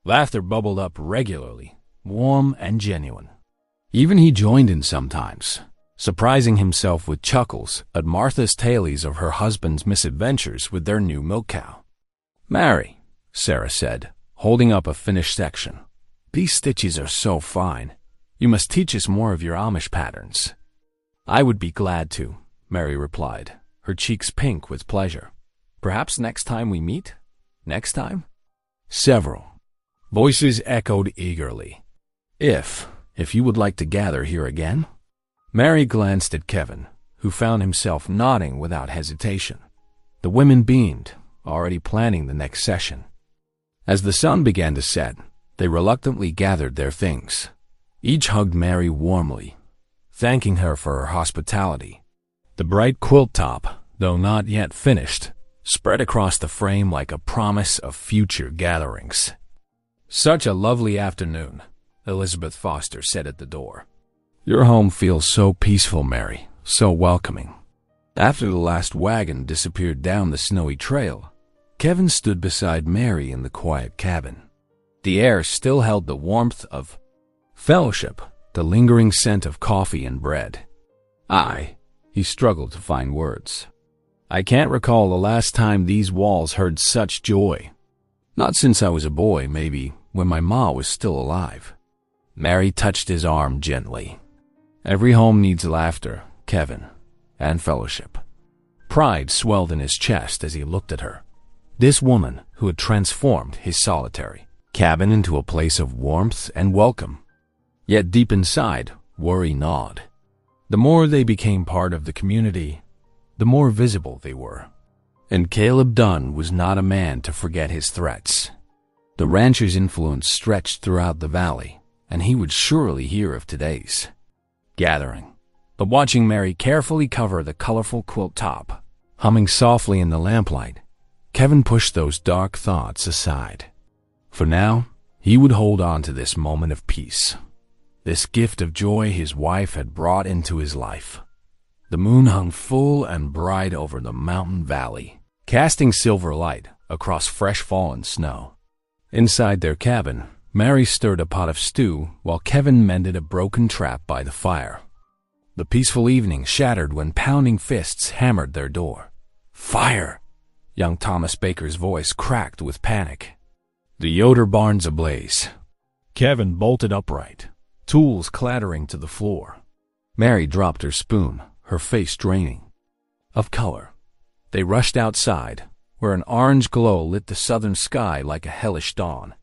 Laughter bubbled up regularly, warm and genuine. Even he joined in sometimes, surprising himself with chuckles at Martha's tales of her husband's misadventures with their new milk cow. "Mary," Sarah said, holding up a finished section, "these stitches are so fine. You must teach us more of your Amish patterns." "I would be glad to," Mary replied, her cheeks pink with pleasure. "Perhaps next time we meet? Next time?" Several voices echoed eagerly. If you would like to gather here again?" Mary glanced at Kevin, who found himself nodding without hesitation. The women beamed, already planning the next session. As the sun began to set, they reluctantly gathered their things. Each hugged Mary warmly, thanking her for her hospitality. The bright quilt top, though not yet finished, spread across the frame like a promise of future gatherings. "Such a lovely afternoon," Elizabeth Foster said at the door. "Your home feels so peaceful, Mary, so welcoming." After the last wagon disappeared down the snowy trail, Kevin stood beside Mary in the quiet cabin. The air still held the warmth of fellowship, the lingering scent of coffee and bread. He struggled to find words. "I can't recall the last time these walls heard such joy. Not since I was a boy, maybe, when my ma was still alive." Mary touched his arm gently. "Every home needs laughter, Kevin, and fellowship." Pride swelled in his chest as he looked at her. This woman who had transformed his solitary cabin into a place of warmth and welcome. Yet deep inside, worry gnawed. The more they became part of the community, the more visible they were. And Caleb Dunn was not a man to forget his threats. The rancher's influence stretched throughout the valley, and he would surely hear of today's gathering. But watching Mary carefully cover the colorful quilt top, humming softly in the lamplight, Kevin pushed those dark thoughts aside. For now, he would hold on to this moment of peace, this gift of joy his wife had brought into his life. The moon hung full and bright over the mountain valley, casting silver light across fresh fallen snow. Inside their cabin, Mary stirred a pot of stew while Kevin mended a broken trap by the fire. The peaceful evening shattered when pounding fists hammered their door. "Fire!" Young Thomas Baker's voice cracked with panic. The Yoder barn's ablaze. Kevin bolted upright, tools clattering to the floor. Mary dropped her spoon, her face draining of color. They rushed outside, where an orange glow lit the southern sky like a hellish dawn.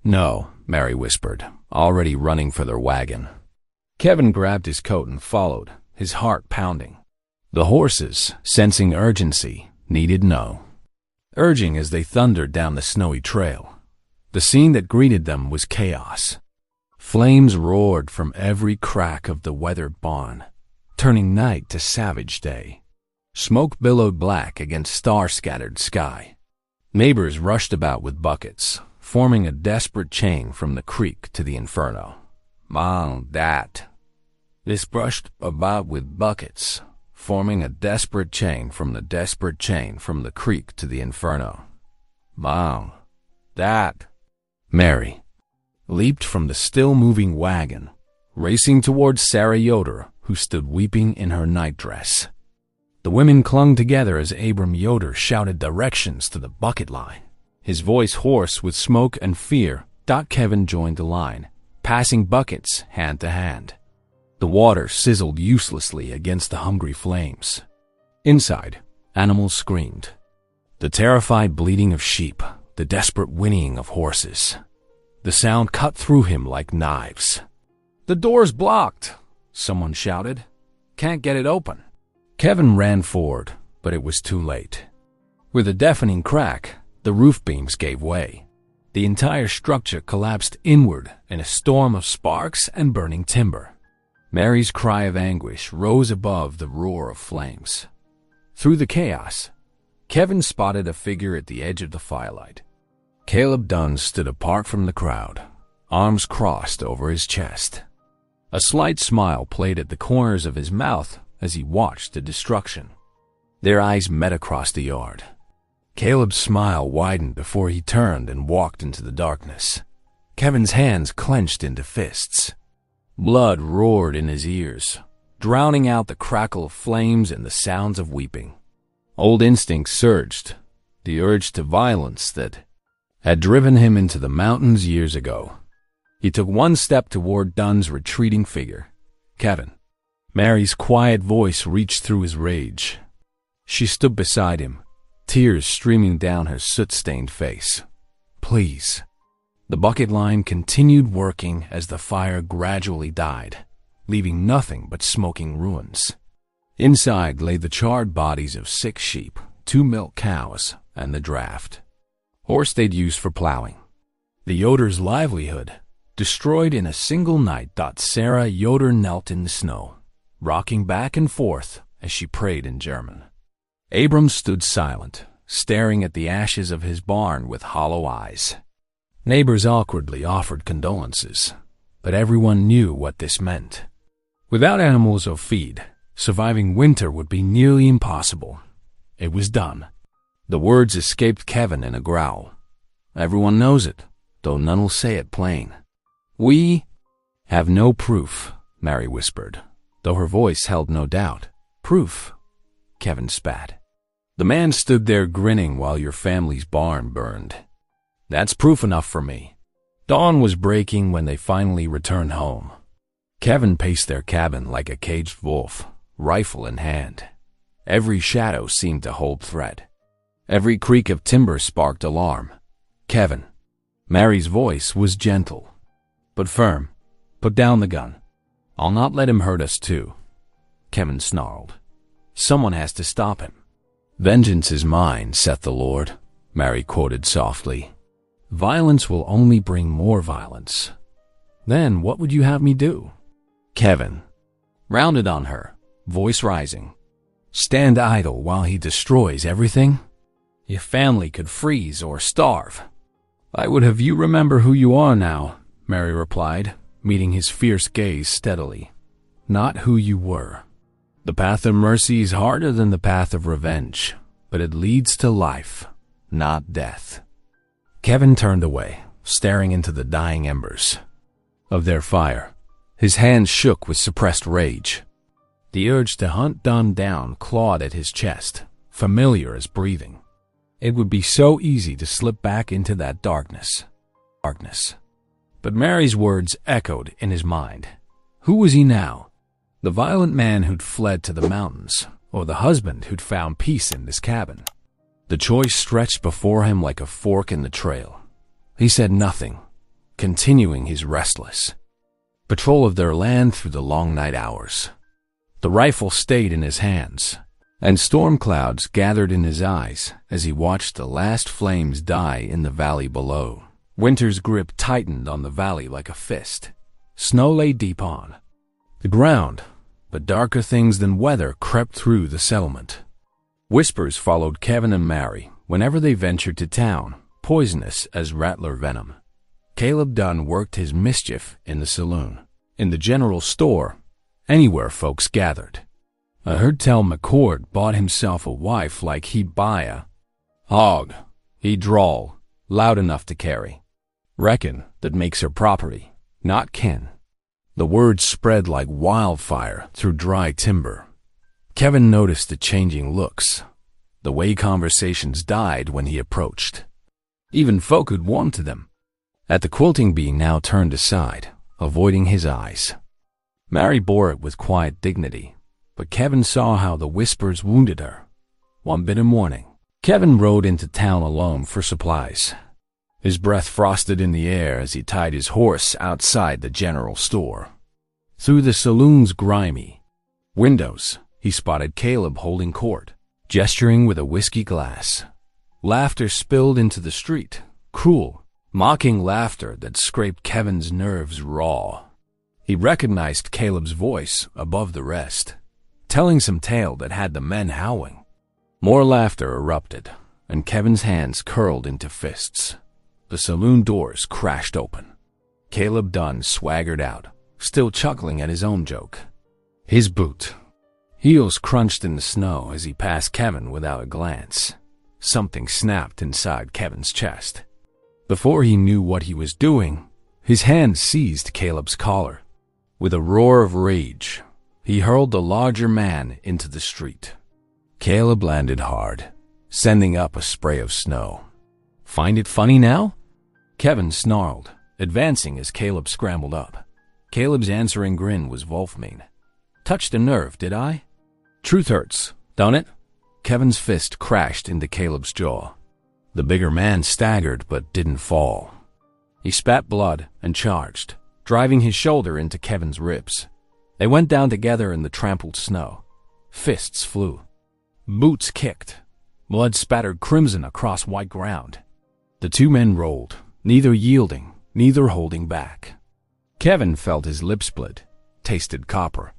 "No," Mary whispered, already running for their wagon. Kevin grabbed his coat and followed, his heart pounding. The horses, sensing urgency, needed no urging as they thundered down the snowy trail. The scene that greeted them was chaos. Flames roared from every crack of the weathered barn, turning night to savage day. Smoke billowed black against star-scattered sky. Neighbors rushed about with buckets, forming a desperate chain from the creek to the inferno. "Mom, Dad." This brushed about with buckets, forming a desperate chain from the creek to the inferno. "Mom, Dad." Mary leaped from the still-moving wagon, racing towards Sarah Yoder, who stood weeping in her nightdress. The women clung together as Abram Yoder shouted directions to the bucket line. His voice hoarse with smoke and fear, Kevin joined the line, passing buckets hand to hand. The water sizzled uselessly against the hungry flames. Inside, animals screamed. The terrified bleating of sheep, the desperate whinnying of horses. The sound cut through him like knives. "The door's blocked," someone shouted. "Can't get it open." Kevin ran forward, but it was too late. With a deafening crack, the roof beams gave way. The entire structure collapsed inward in a storm of sparks and burning timber. Mary's cry of anguish rose above the roar of flames. Through the chaos, Kevin spotted a figure at the edge of the firelight. Caleb Dunn stood apart from the crowd, arms crossed over his chest. A slight smile played at the corners of his mouth as he watched the destruction. Their eyes met across the yard. Caleb's smile widened before he turned and walked into the darkness. Kevin's hands clenched into fists. Blood roared in his ears, drowning out the crackle of flames and the sounds of weeping. Old instincts surged, the urge to violence that had driven him into the mountains years ago. He took one step toward Dunn's retreating figure. "Kevin." Mary's quiet voice reached through his rage. She stood beside him, tears streaming down her soot-stained face. "Please." The bucket line continued working as the fire gradually died, leaving nothing but smoking ruins. Inside lay the charred bodies of 6 sheep, 2 milk cows, and the draft, horse they'd used for plowing. The Yoder's livelihood, destroyed in a single night. Sarah Yoder knelt in the snow, rocking back and forth as she prayed in German. Abram stood silent, staring at the ashes of his barn with hollow eyes. Neighbors awkwardly offered condolences, but everyone knew what this meant. Without animals or feed, surviving winter would be nearly impossible. It was done. The words escaped Kevin in a growl. "Everyone knows it, though none'll say it plain." "We have no proof," Mary whispered, though her voice held no doubt. "Proof?" Kevin spat. "The man stood there grinning while your family's barn burned. That's proof enough for me." Dawn was breaking when they finally returned home. Kevin paced their cabin like a caged wolf, rifle in hand. Every shadow seemed to hold threat. Every creak of timber sparked alarm. "Kevin." Mary's voice was gentle, but firm. "Put down the gun. I'll not let him hurt us too." Kevin snarled. "Someone has to stop him." "Vengeance is mine, saith the Lord," Mary quoted softly. "Violence will only bring more violence. Then what would you have me do?" Kevin rounded on her, voice rising. "Stand idle while he destroys everything? Your family could freeze or starve." "I would have you remember who you are now," Mary replied, meeting his fierce gaze steadily. "Not who you were. The path of mercy is harder than the path of revenge, but it leads to life, not death." Kevin turned away, staring into the dying embers of their fire. His hands shook with suppressed rage. The urge to hunt Dunn down clawed at his chest, familiar as breathing. It would be so easy to slip back into that darkness. But Mary's words echoed in his mind. Who was he now? The violent man who'd fled to the mountains, or the husband who'd found peace in this cabin? The choice stretched before him like a fork in the trail. He said nothing, continuing his restless patrol of their land through the long night hours. The rifle stayed in his hands, and storm clouds gathered in his eyes as he watched the last flames die in the valley below. Winter's grip tightened on the valley like a fist. Snow lay deep on the ground, but darker things than weather crept through the settlement. Whispers followed Kevin and Mary whenever they ventured to town, poisonous as rattler venom. Caleb Dunn worked his mischief in the saloon, in the general store, anywhere folks gathered. I heard tell McCord bought himself a wife like he'd buy a hog. He'd drawl, loud enough to carry. Reckon that makes her property, not kin. The word spread like wildfire through dry timber. Kevin noticed the changing looks, the way conversations died when he approached. Even folk who'd warmed to them. At the quilting bee now turned aside, avoiding his eyes. Mary bore it with quiet dignity, but Kevin saw how the whispers wounded her. One bitter morning, Kevin rode into town alone for supplies. His breath frosted in the air as he tied his horse outside the general store. Through the saloon's grimy windows, he spotted Caleb holding court, gesturing with a whiskey glass. Laughter spilled into the street, cruel, mocking laughter that scraped Kevin's nerves raw. He recognized Caleb's voice above the rest, telling some tale that had the men howling. More laughter erupted, and Kevin's hands curled into fists. The saloon doors crashed open. Caleb Dunn swaggered out, still chuckling at his own joke. His boot heels crunched in the snow as he passed Kevin without a glance. Something snapped inside Kevin's chest. Before he knew what he was doing, his hand seized Caleb's collar. With a roar of rage, he hurled the larger man into the street. Caleb landed hard, sending up a spray of snow. Find it funny now? Kevin snarled, advancing as Caleb scrambled up. Caleb's answering grin was Wolfmean. Touched a nerve, did I? Truth hurts, don't it? Kevin's fist crashed into Caleb's jaw. The bigger man staggered but didn't fall. He spat blood and charged, driving his shoulder into Kevin's ribs. They went down together in the trampled snow. Fists flew. Boots kicked. Blood spattered crimson across white ground. The two men rolled, neither yielding, neither holding back. Kevin felt his lip split, tasted copper.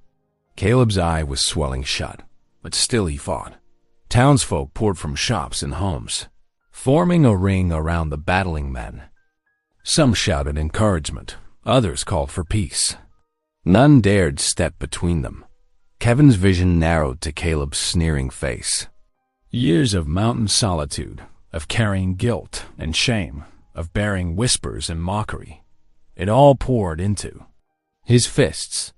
Caleb's eye was swelling shut, but still he fought. Townsfolk poured from shops and homes, forming a ring around the battling men. Some shouted encouragement, others called for peace. None dared step between them. Kevin's vision narrowed to Caleb's sneering face. Years of mountain solitude, of carrying guilt and shame, of bearing whispers and mockery. It all poured into his fists.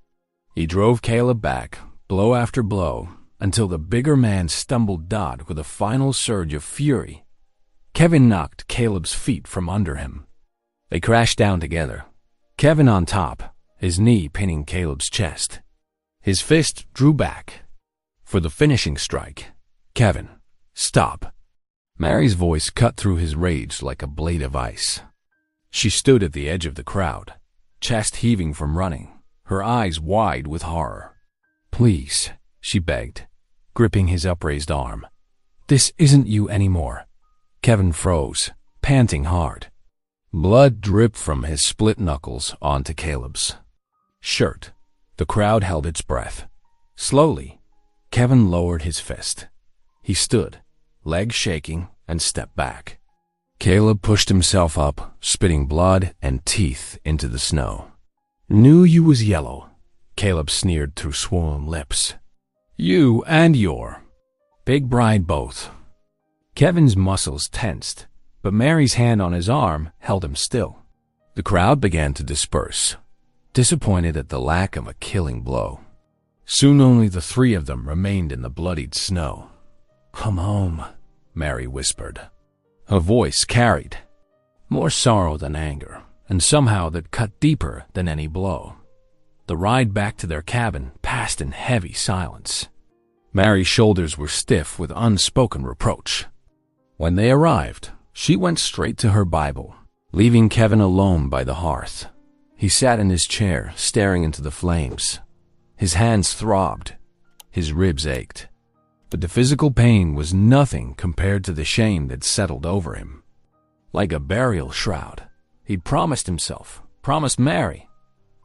He drove Caleb back, blow after blow, until the bigger man stumbled Dodd with a final surge of fury. Kevin knocked Caleb's feet from under him. They crashed down together, Kevin on top, his knee pinning Caleb's chest. His fist drew back. For the finishing strike. Kevin, stop. Mary's voice cut through his rage like a blade of ice. She stood at the edge of the crowd, chest heaving from running, her eyes wide with horror. Please, she begged, gripping his upraised arm. This isn't you anymore. Kevin froze, panting hard. Blood dripped from his split knuckles onto Caleb's shirt. The crowd held its breath. Slowly, Kevin lowered his fist. He stood, legs shaking, and stepped back. Caleb pushed himself up, spitting blood and teeth into the snow. Knew you was yellow, Caleb sneered through swollen lips. You and your big bride both. Kevin's muscles tensed, but Mary's hand on his arm held him still. The crowd began to disperse, disappointed at the lack of a killing blow. Soon only the three of them remained in the bloodied snow. Come home, Mary whispered. Her voice carried more sorrow than anger, and somehow that cut deeper than any blow. The ride back to their cabin passed in heavy silence. Mary's shoulders were stiff with unspoken reproach. When they arrived, she went straight to her Bible, leaving Kevin alone by the hearth. He sat in his chair, staring into the flames. His hands throbbed. His ribs ached. But the physical pain was nothing compared to the shame that settled over him. Like a burial shroud, he'd promised himself, promised Mary,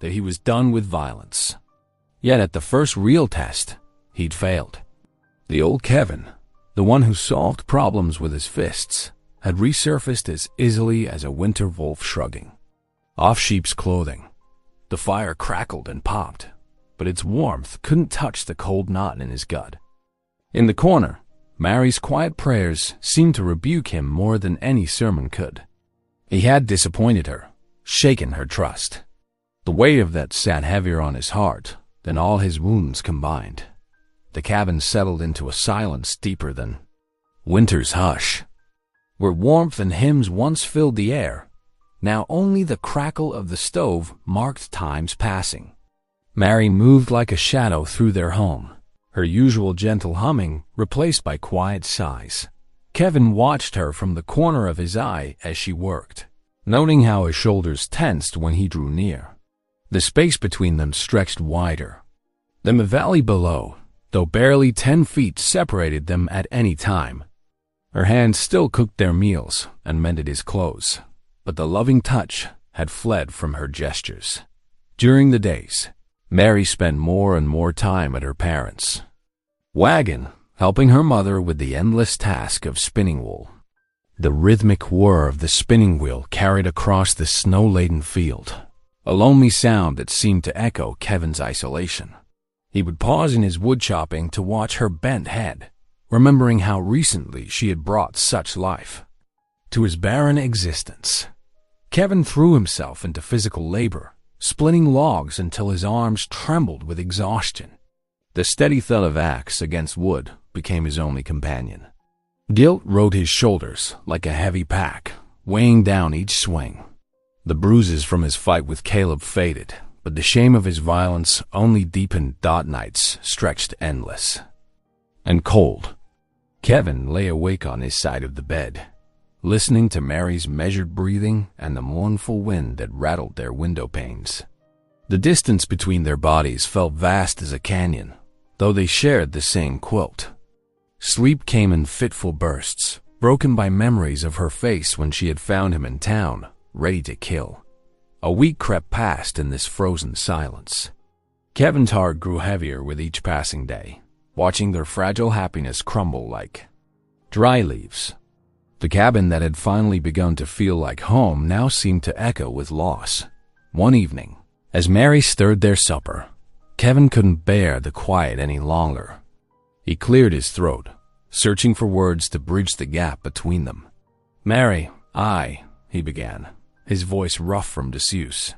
that he was done with violence. Yet at the first real test, he'd failed. The old Kevin, the one who solved problems with his fists, had resurfaced as easily as a winter wolf shrugging. Off sheep's clothing, the fire crackled and popped, but its warmth couldn't touch the cold knot in his gut. In the corner, Mary's quiet prayers seemed to rebuke him more than any sermon could. He had disappointed her, shaken her trust. The weight of that sat heavier on his heart than all his wounds combined. The cabin settled into a silence deeper than winter's hush. Where warmth and hymns once filled the air, now only the crackle of the stove marked time's passing. Mary moved like a shadow through their home, her usual gentle humming replaced by quiet sighs. Kevin watched her from the corner of his eye as she worked, noting how his shoulders tensed when he drew near. The space between them stretched wider. The valley below, though barely 10 feet, separated them at any time. Her hands still cooked their meals and mended his clothes, but the loving touch had fled from her gestures. During the days, Mary spent more and more time at her parents' wagon, helping her mother with the endless task of spinning wool. The rhythmic whir of the spinning wheel carried across the snow-laden field, a lonely sound that seemed to echo Kevin's isolation. He would pause in his wood chopping to watch her bent head, remembering how recently she had brought such life to his barren existence. Kevin threw himself into physical labor, splitting logs until his arms trembled with exhaustion. The steady thud of axe against wood became his only companion. Guilt rode his shoulders like a heavy pack, weighing down each swing. The bruises from his fight with Caleb faded, but the shame of his violence only deepened. Nights stretched endless and cold. Kevin lay awake on his side of the bed, listening to Mary's measured breathing and the mournful wind that rattled their window panes. The distance between their bodies felt vast as a canyon, though they shared the same quilt. Sleep came in fitful bursts, broken by memories of her face when she had found him in town, ready to kill. A week crept past in this frozen silence. Kevin's heart grew heavier with each passing day, watching their fragile happiness crumble like dry leaves. The cabin that had finally begun to feel like home now seemed to echo with loss. One evening, as Mary stirred their supper, Kevin couldn't bear the quiet any longer. He cleared his throat, searching for words to bridge the gap between them. "Mary, he began, his voice rough from disuse.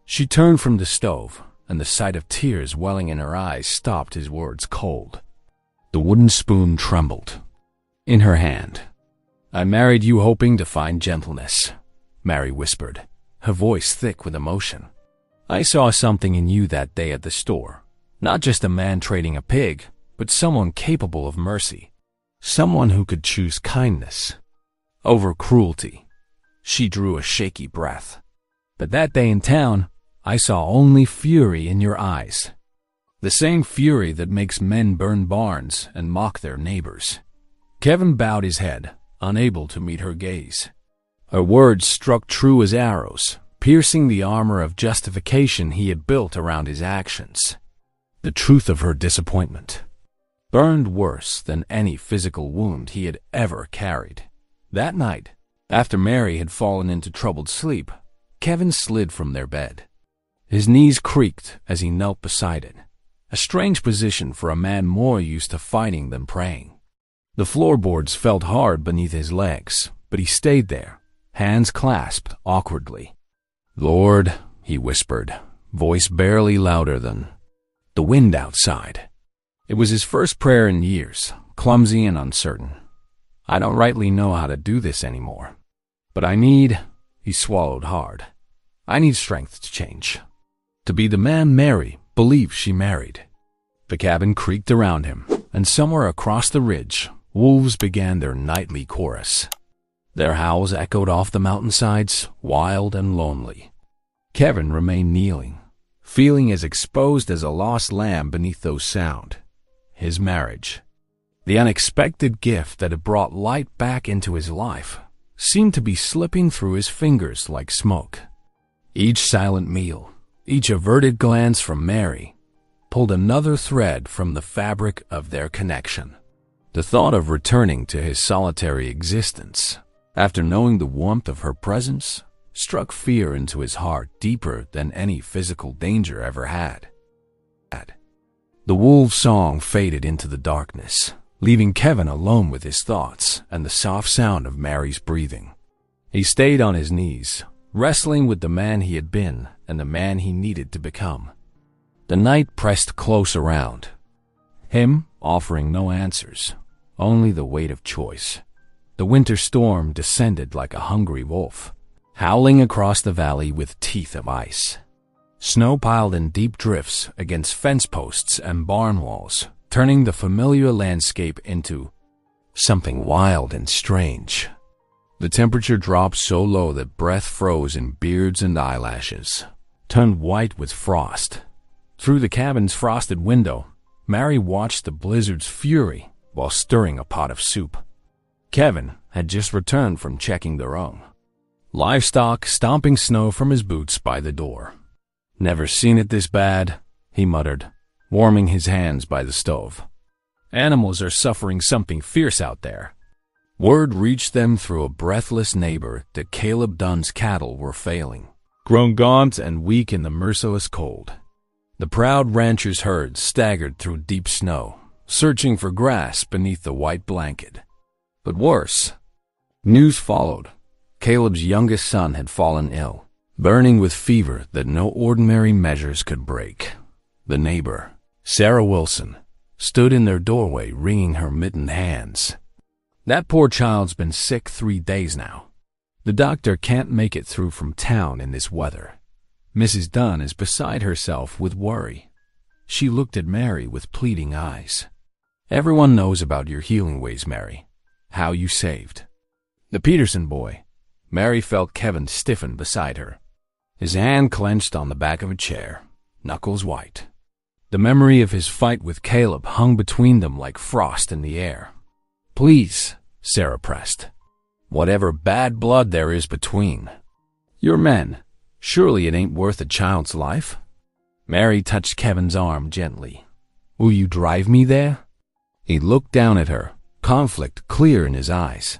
She turned from the stove, and the sight of tears welling in her eyes stopped his words cold. The wooden spoon trembled in her hand. "I married you hoping to find gentleness," Mary whispered, her voice thick with emotion. "I saw something in you that day at the store. Not just a man trading a pig, but someone capable of mercy. Someone who could choose kindness over cruelty." She drew a shaky breath. "But that day in town, I saw only fury in your eyes. The same fury that makes men burn barns and mock their neighbors." Kevin bowed his head, unable to meet her gaze. Her words struck true as arrows, piercing the armor of justification he had built around his actions. The truth of her disappointment burned worse than any physical wound he had ever carried. That night, after Mary had fallen into troubled sleep, Kevin slid from their bed. His knees creaked as he knelt beside it, a strange position for a man more used to fighting than praying. The floorboards felt hard beneath his legs, but he stayed there, hands clasped awkwardly. "Lord," he whispered, voice barely louder than the wind outside. It was his first prayer in years, clumsy and uncertain. "I don't rightly know how to do this anymore, but he swallowed hard. "I need strength to change, to be the man Mary believed she married." The cabin creaked around him, and somewhere across the ridge, wolves began their nightly chorus. Their howls echoed off the mountainsides, wild and lonely. Kevin remained kneeling, feeling as exposed as a lost lamb beneath those sounds. His marriage, the unexpected gift that had brought light back into his life, seemed to be slipping through his fingers like smoke. Each silent meal, each averted glance from Mary, pulled another thread from the fabric of their connection. The thought of returning to his solitary existence, after knowing the warmth of her presence, struck fear into his heart deeper than any physical danger ever had. The wolf song faded into the darkness, leaving Kevin alone with his thoughts and the soft sound of Mary's breathing. He stayed on his knees, wrestling with the man he had been and the man he needed to become. The night pressed close around, him offering no answers, only the weight of choice. The winter storm descended like a hungry wolf, howling across the valley with teeth of ice. Snow piled in deep drifts against fence posts and barn walls, turning the familiar landscape into something wild and strange. The temperature dropped so low that breath froze in beards and eyelashes, turned white with frost. Through the cabin's frosted window, Mary watched the blizzard's fury while stirring a pot of soup. Kevin had just returned from checking their own livestock, stomping snow from his boots by the door. "Never seen it this bad," he muttered, warming his hands by the stove. "Animals are suffering something fierce out there." Word reached them through a breathless neighbor that Caleb Dunn's cattle were failing, grown gaunt and weak in the merciless cold. The proud rancher's herd staggered through deep snow, searching for grass beneath the white blanket. But worse, news followed. Caleb's youngest son had fallen ill, burning with fever that no ordinary measures could break. The neighbor, Sarah Wilson, stood in their doorway wringing her mittened hands. "That poor child's been sick 3 days now. The doctor can't make it through from town in this weather." Mrs. Dunn is beside herself with worry. She looked at Mary with pleading eyes. "Everyone knows about your healing ways, Mary. How you saved the Peterson boy." Mary felt Kevin stiffen beside her, his hand clenched on the back of a chair, knuckles white. The memory of his fight with Caleb hung between them like frost in the air. "Please," Sarah pressed. "Whatever bad blood there is between. You're men. Surely it ain't worth a child's life." Mary touched Kevin's arm gently. "Will you drive me there?" He looked down at her, conflict clear in his eyes.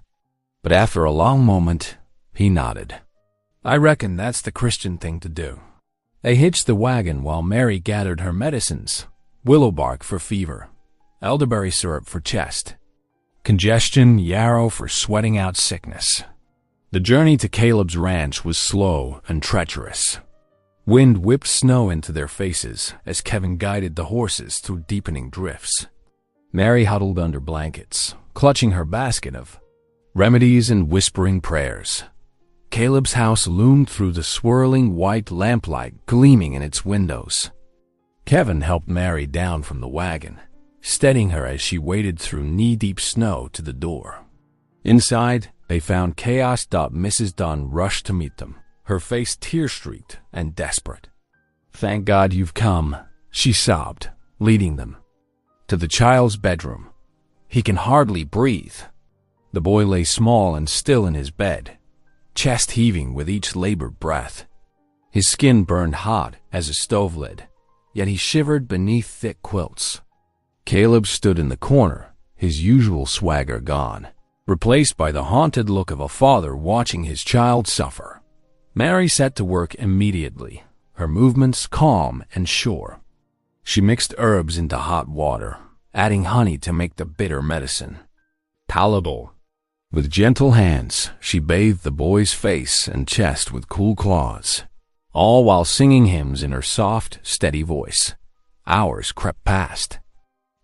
But after a long moment, he nodded. "I reckon that's the Christian thing to do." They hitched the wagon while Mary gathered her medicines: willow bark for fever, elderberry syrup for chest, congestion, yarrow for sweating out sickness. The journey to Caleb's ranch was slow and treacherous. Wind whipped snow into their faces as Kevin guided the horses through deepening drifts. Mary huddled under blankets, clutching her basket of remedies and whispering prayers. Caleb's house loomed through the swirling white lamplight gleaming in its windows. Kevin helped Mary down from the wagon, steadying her as she waded through knee-deep snow to the door. Inside, they found chaos. Mrs. Dunn rushed to meet them, her face tear-streaked and desperate. "Thank God you've come," she sobbed, leading them to the child's bedroom. "He can hardly breathe." The boy lay small and still in his bed, chest heaving with each labored breath. His skin burned hot as a stove lid, yet he shivered beneath thick quilts. Caleb stood in the corner, his usual swagger gone, replaced by the haunted look of a father watching his child suffer. Mary set to work immediately, her movements calm and sure. She mixed herbs into hot water, adding honey to make the bitter medicine palatable. With gentle hands, she bathed the boy's face and chest with cool claws, all while singing hymns in her soft, steady voice. Hours crept past.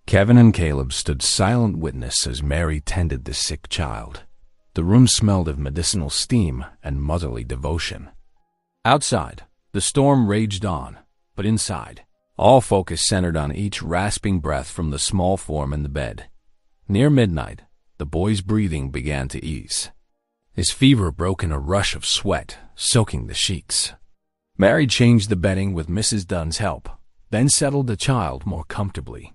Kevin and Caleb stood silent witness as Mary tended the sick child. The room smelled of medicinal steam and motherly devotion. Outside, the storm raged on, but inside, all focus centered on each rasping breath from the small form in the bed. Near midnight, The boy's breathing began to ease. His fever broke in a rush of sweat, soaking the sheets. Mary changed the bedding with Mrs. Dunn's help, then settled the child more comfortably.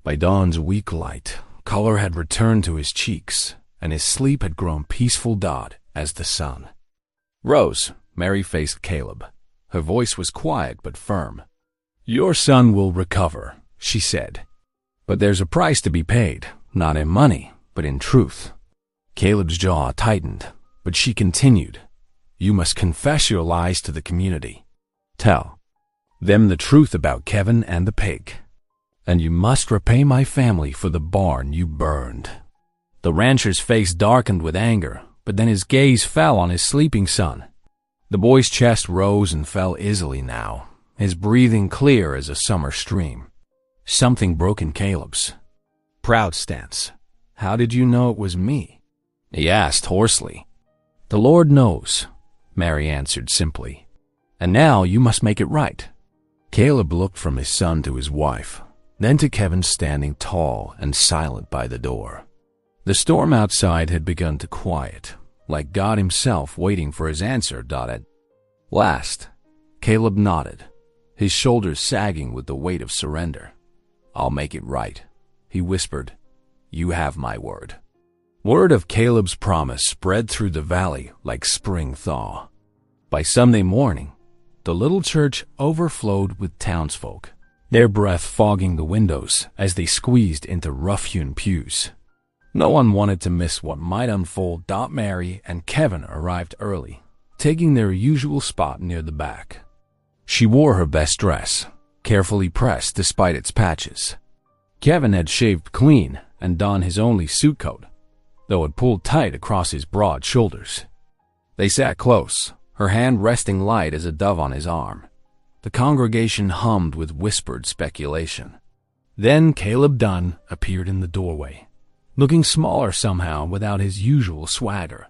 By dawn's weak light, color had returned to his cheeks, and his sleep had grown peaceful dot as the sun. "Rose," Mary faced Caleb. Her voice was quiet but firm. "Your son will recover," she said. "But there's a price to be paid, not in money, but in truth." Caleb's jaw tightened, but she continued. "You must confess your lies to the community. Tell them the truth about Kevin and the pig. And you must repay my family for the barn you burned." The rancher's face darkened with anger, but then his gaze fell on his sleeping son. The boy's chest rose and fell easily now, his breathing clear as a summer stream. Something broke in Caleb's proud stance. "How did you know it was me?" he asked hoarsely. "The Lord knows," Mary answered simply. "And now you must make it right." Caleb looked from his son to his wife, then to Kevin standing tall and silent by the door. The storm outside had begun to quiet, like God himself waiting for his answer. At last, Caleb nodded, his shoulders sagging with the weight of surrender. "I'll make it right," he whispered. "You have my word." Word of Caleb's promise spread through the valley like spring thaw. By Sunday morning, the little church overflowed with townsfolk, their breath fogging the windows as they squeezed into rough-hewn pews. No one wanted to miss what might unfold. Mary and Kevin arrived early, taking their usual spot near the back. She wore her best dress, carefully pressed despite its patches. Kevin had shaved clean and donned his only suit coat, though it pulled tight across his broad shoulders. They sat close, her hand resting light as a dove on his arm. The congregation hummed with whispered speculation. Then Caleb Dunn appeared in the doorway, looking smaller somehow without his usual swagger.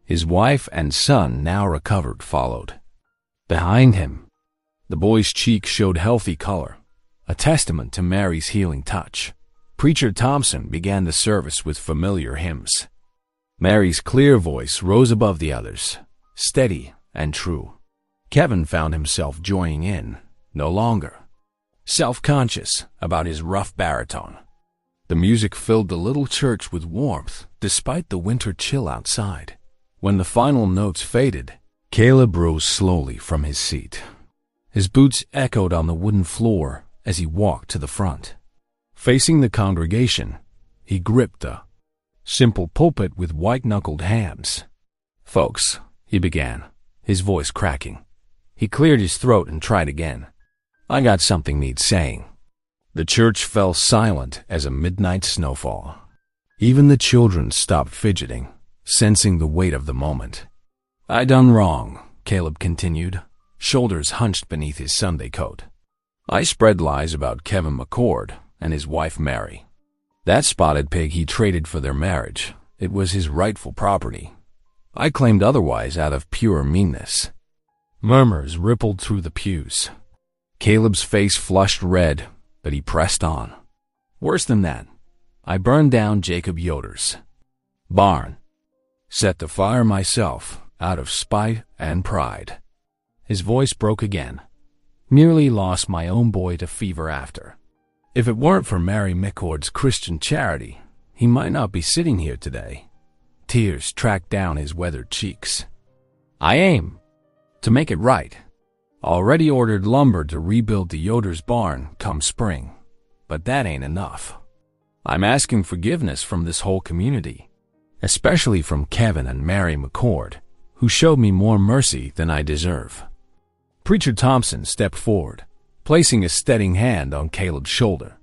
His wife and son, now recovered, followed. Behind him, the boy's cheeks showed healthy color, a testament to Mary's healing touch. Preacher Thompson began the service with familiar hymns. Mary's clear voice rose above the others, steady and true. Kevin found himself joining in, no longer self-conscious about his rough baritone. The music filled the little church with warmth, despite the winter chill outside. When the final notes faded, Caleb rose slowly from his seat. His boots echoed on the wooden floor as he walked to the front. Facing the congregation, he gripped the simple pulpit with white-knuckled hands. "Folks," he began, his voice cracking. He cleared his throat and tried again. "I got something needs saying." The church fell silent as a midnight snowfall. Even the children stopped fidgeting, sensing the weight of the moment. "I done wrong," Caleb continued, shoulders hunched beneath his Sunday coat. "I spread lies about Kevin McCord and his wife Mary. That spotted pig he traded for their marriage. It was his rightful property. I claimed otherwise out of pure meanness." Murmurs rippled through the pews. Caleb's face flushed red, but he pressed on. "Worse than that, I burned down Jacob Yoder's barn. Set the fire myself out of spite and pride." His voice broke again. "Merely lost my own boy to fever after. If it weren't for Mary McCord's Christian charity, he might not be sitting here today." Tears tracked down his weathered cheeks. "I aim to make it right. Already ordered lumber to rebuild the Yoder's barn come spring, but that ain't enough. I'm asking forgiveness from this whole community, especially from Kevin and Mary McCord, who showed me more mercy than I deserve." Preacher Thompson stepped forward, placing a steadying hand on Caleb's shoulder.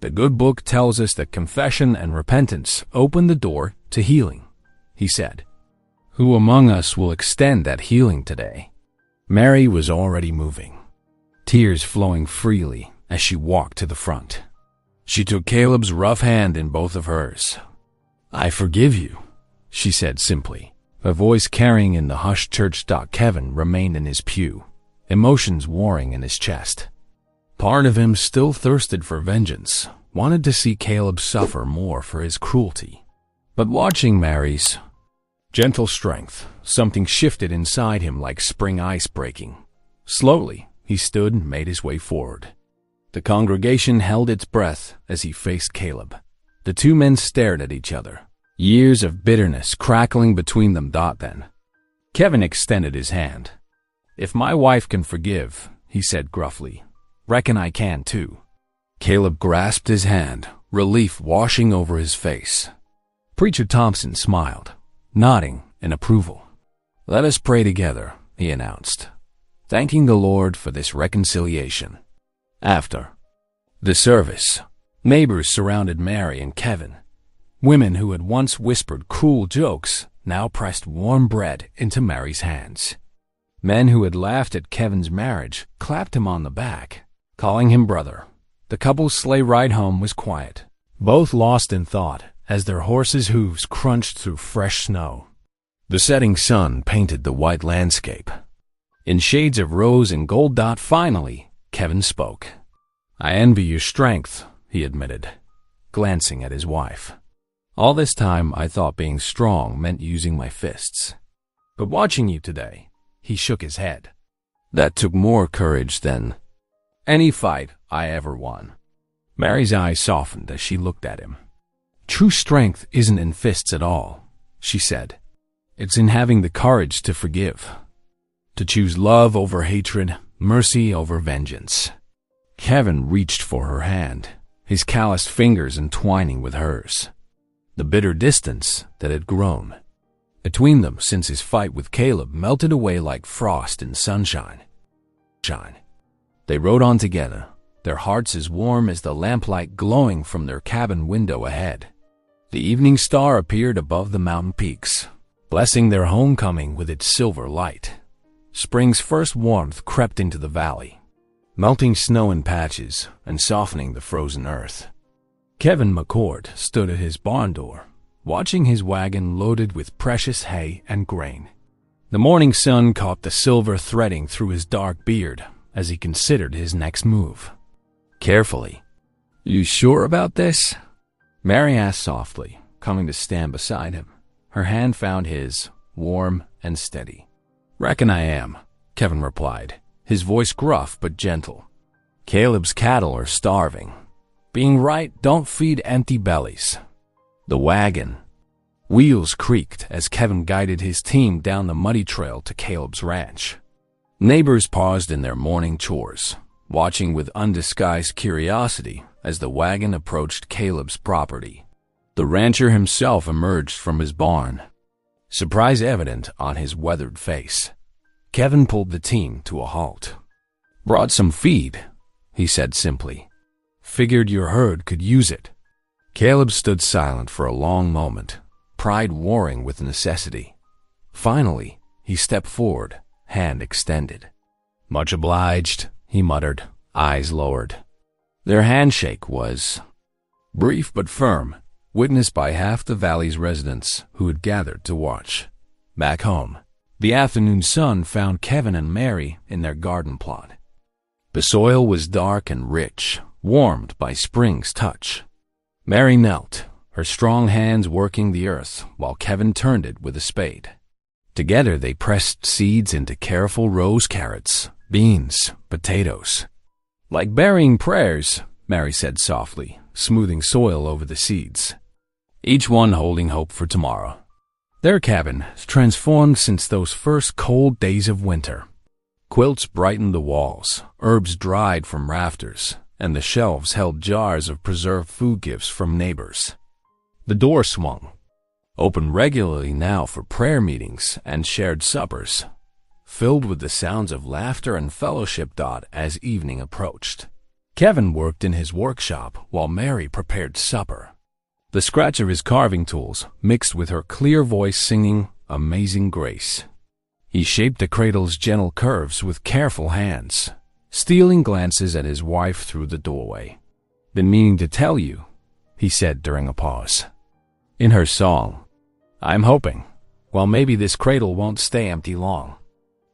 "The good book tells us that confession and repentance open the door to healing," he said. "Who among us will extend that healing today?" Mary was already moving, tears flowing freely as she walked to the front. She took Caleb's rough hand in both of hers. "I forgive you," she said simply, her voice carrying in the hushed church. Kevin remained in his pew, emotions warring in his chest. Part of him still thirsted for vengeance, wanted to see Caleb suffer more for his cruelty. But watching Mary's gentle strength, something shifted inside him like spring ice breaking. Slowly, he stood and made his way forward. The congregation held its breath as he faced Caleb. The two men stared at each other, years of bitterness crackling between them. Then, Kevin extended his hand. "If my wife can forgive," he said gruffly, "reckon I can too." Caleb grasped his hand, relief washing over his face. Preacher Thompson smiled, nodding in approval. "Let us pray together," he announced, thanking the Lord for this reconciliation. After the service, neighbors surrounded Mary and Kevin. Women who had once whispered cruel jokes now pressed warm bread into Mary's hands. Men who had laughed at Kevin's marriage clapped him on the back, calling him brother. The couple's sleigh ride home was quiet, both lost in thought as their horses' hooves crunched through fresh snow. The setting sun painted the white landscape in shades of rose and gold. Finally, Kevin spoke. "I envy your strength," he admitted, glancing at his wife. "All this time I thought being strong meant using my fists. But watching you today," he shook his head, "that took more courage than any fight I ever won." Mary's eyes softened as she looked at him. "True strength isn't in fists at all," she said. "It's in having the courage to forgive, to choose love over hatred, mercy over vengeance." Kevin reached for her hand, his calloused fingers entwining with hers. The bitter distance that had grown between them since his fight with Caleb melted away like frost in sunshine. They rode on together, their hearts as warm as the lamplight glowing from their cabin window ahead. The evening star appeared above the mountain peaks, blessing their homecoming with its silver light. Spring's first warmth crept into the valley, melting snow in patches and softening the frozen earth. Kevin McCord stood at his barn door, watching his wagon loaded with precious hay and grain. The morning sun caught the silver threading through his dark beard as he considered his next move. Carefully. "You sure about this?" Mary asked softly, coming to stand beside him. Her hand found his, warm and steady. "Reckon I am," Kevin replied, his voice gruff but gentle. "Caleb's cattle are starving. Being right don't feed empty bellies." The wagon wheels creaked as Kevin guided his team down the muddy trail to Caleb's ranch. Neighbors paused in their morning chores, watching with undisguised curiosity as the wagon approached Caleb's property. The rancher himself emerged from his barn, surprise evident on his weathered face. Kevin pulled the team to a halt. "Brought some feed," he said simply. "Figured your herd could use it." Caleb stood silent for a long moment, pride warring with necessity. Finally, he stepped forward, hand extended. "Much obliged," he muttered, eyes lowered. Their handshake was brief but firm, witnessed by half the valley's residents who had gathered to watch. Back home, the afternoon sun found Kevin and Mary in their garden plot. The soil was dark and rich, warmed by spring's touch. Mary knelt, her strong hands working the earth while Kevin turned it with a spade. Together they pressed seeds into careful rose carrots, beans, potatoes. "Like burying prayers," Mary said softly, smoothing soil over the seeds, each one holding hope for tomorrow. Their cabin transformed since those first cold days of winter. Quilts brightened the walls, herbs dried from rafters, and the shelves held jars of preserved food gifts from neighbors. The door swung, open regularly now for prayer meetings and shared suppers, filled with the sounds of laughter and fellowship. As evening approached, Kevin worked in his workshop while Mary prepared supper. The scratch of his carving tools mixed with her clear voice singing Amazing Grace. He shaped the cradle's gentle curves with careful hands, stealing glances at his wife through the doorway. "Been meaning to tell you," he said during a pause. In her song, "I'm hoping, well, maybe this cradle won't stay empty long."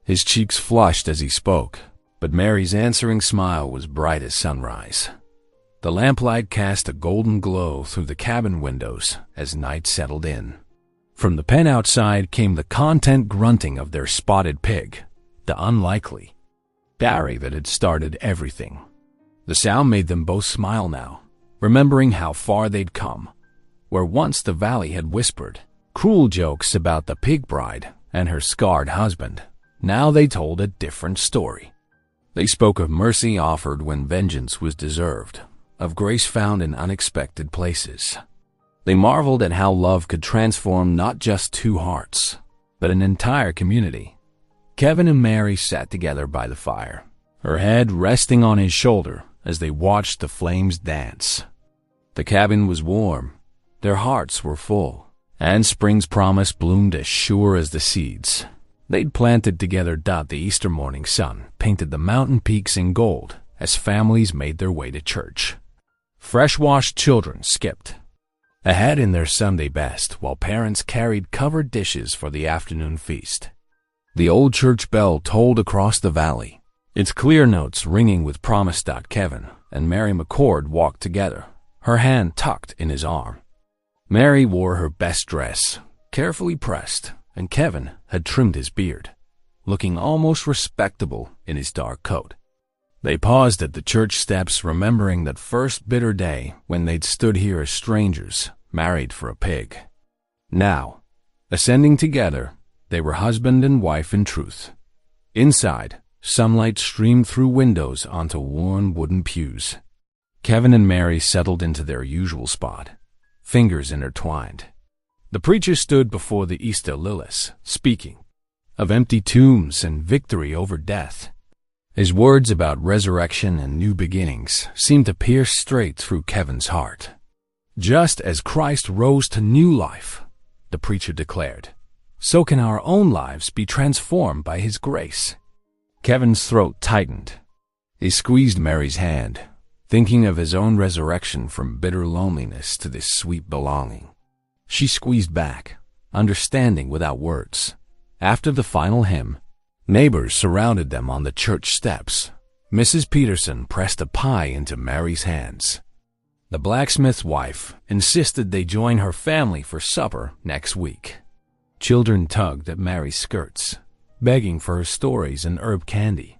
His cheeks flushed as he spoke, but Mary's answering smile was bright as sunrise. The lamplight cast a golden glow through the cabin windows as night settled in. From the pen outside came the content grunting of their spotted pig, the unlikely Barry that had started everything. The sound made them both smile now, remembering how far they'd come. Where once the valley had whispered cruel jokes about the pig bride and her scarred husband, now they told a different story. They spoke of mercy offered when vengeance was deserved, of grace found in unexpected places. They marveled at how love could transform not just two hearts, but an entire community. Kevin and Mary sat together by the fire, her head resting on his shoulder as they watched the flames dance. The cabin was warm, their hearts were full, and spring's promise bloomed as sure as the seeds they'd planted together. The Easter morning sun painted the mountain peaks in gold as families made their way to church. Fresh-washed children skipped ahead in their Sunday best while parents carried covered dishes for the afternoon feast. The old church bell tolled across the valley, its clear notes ringing with promise. Kevin and Mary McCord walked together, her hand tucked in his arm. Mary wore her best dress, carefully pressed, and Kevin had trimmed his beard, looking almost respectable in his dark coat. They paused at the church steps, remembering that first bitter day when they'd stood here as strangers, married for a pig. Now, ascending together, they were husband and wife in truth. Inside, sunlight streamed through windows onto worn wooden pews. Kevin and Mary settled into their usual spot, fingers intertwined. The preacher stood before the Easter lilies, speaking of empty tombs and victory over death. His words about resurrection and new beginnings seemed to pierce straight through Kevin's heart. Just as Christ rose to new life, the preacher declared, so can our own lives be transformed by His grace. Kevin's throat tightened. He squeezed Mary's hand, thinking of his own resurrection from bitter loneliness to this sweet belonging. She squeezed back, understanding without words. After the final hymn, neighbors surrounded them on the church steps. Mrs. Peterson pressed a pie into Mary's hands. The blacksmith's wife insisted they join her family for supper next week. Children tugged at Mary's skirts, begging for her stories and herb candy.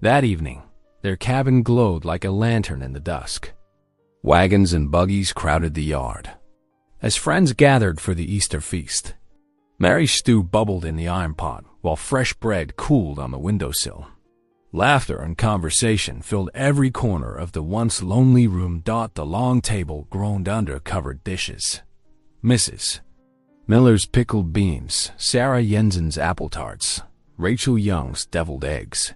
That evening, their cabin glowed like a lantern in the dusk. Wagons and buggies crowded the yard as friends gathered for the Easter feast. Mary's stew bubbled in the iron pot while fresh bread cooled on the windowsill. Laughter and conversation filled every corner of the once lonely room. The long table groaned under covered dishes. Mrs. Miller's pickled beans, Sarah Jensen's apple tarts, Rachel Young's deviled eggs.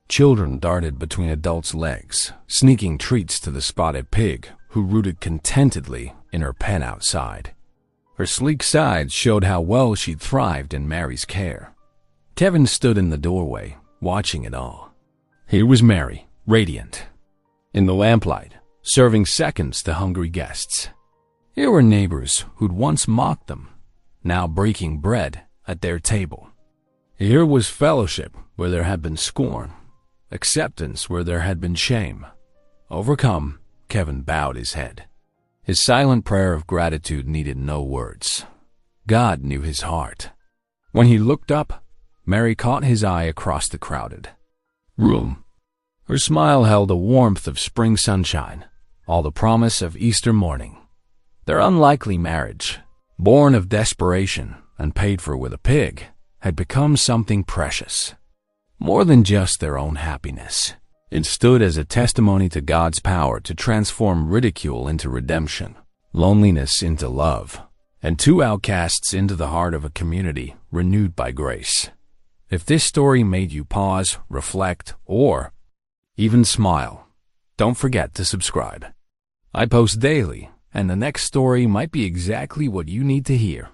Children darted between adults' legs, sneaking treats to the spotted pig, who rooted contentedly in her pen outside. Her sleek sides showed how well she'd thrived in Mary's care. Kevin stood in the doorway, watching it all. Here was Mary, radiant, in the lamplight, serving seconds to hungry guests. Here were neighbors who'd once mocked them, now breaking bread at their table. Here was fellowship where there had been scorn, acceptance where there had been shame. Overcome, Kevin bowed his head. His silent prayer of gratitude needed no words. God knew his heart. When he looked up, Mary caught his eye across the crowded room. Her smile held the warmth of spring sunshine, all the promise of Easter morning. Their unlikely marriage, born of desperation and paid for with a pig, had become something precious. More than just their own happiness, it stood as a testimony to God's power to transform ridicule into redemption, loneliness into love, and two outcasts into the heart of a community renewed by grace. If this story made you pause, reflect, or even smile, don't forget to subscribe. I post daily, and the next story might be exactly what you need to hear.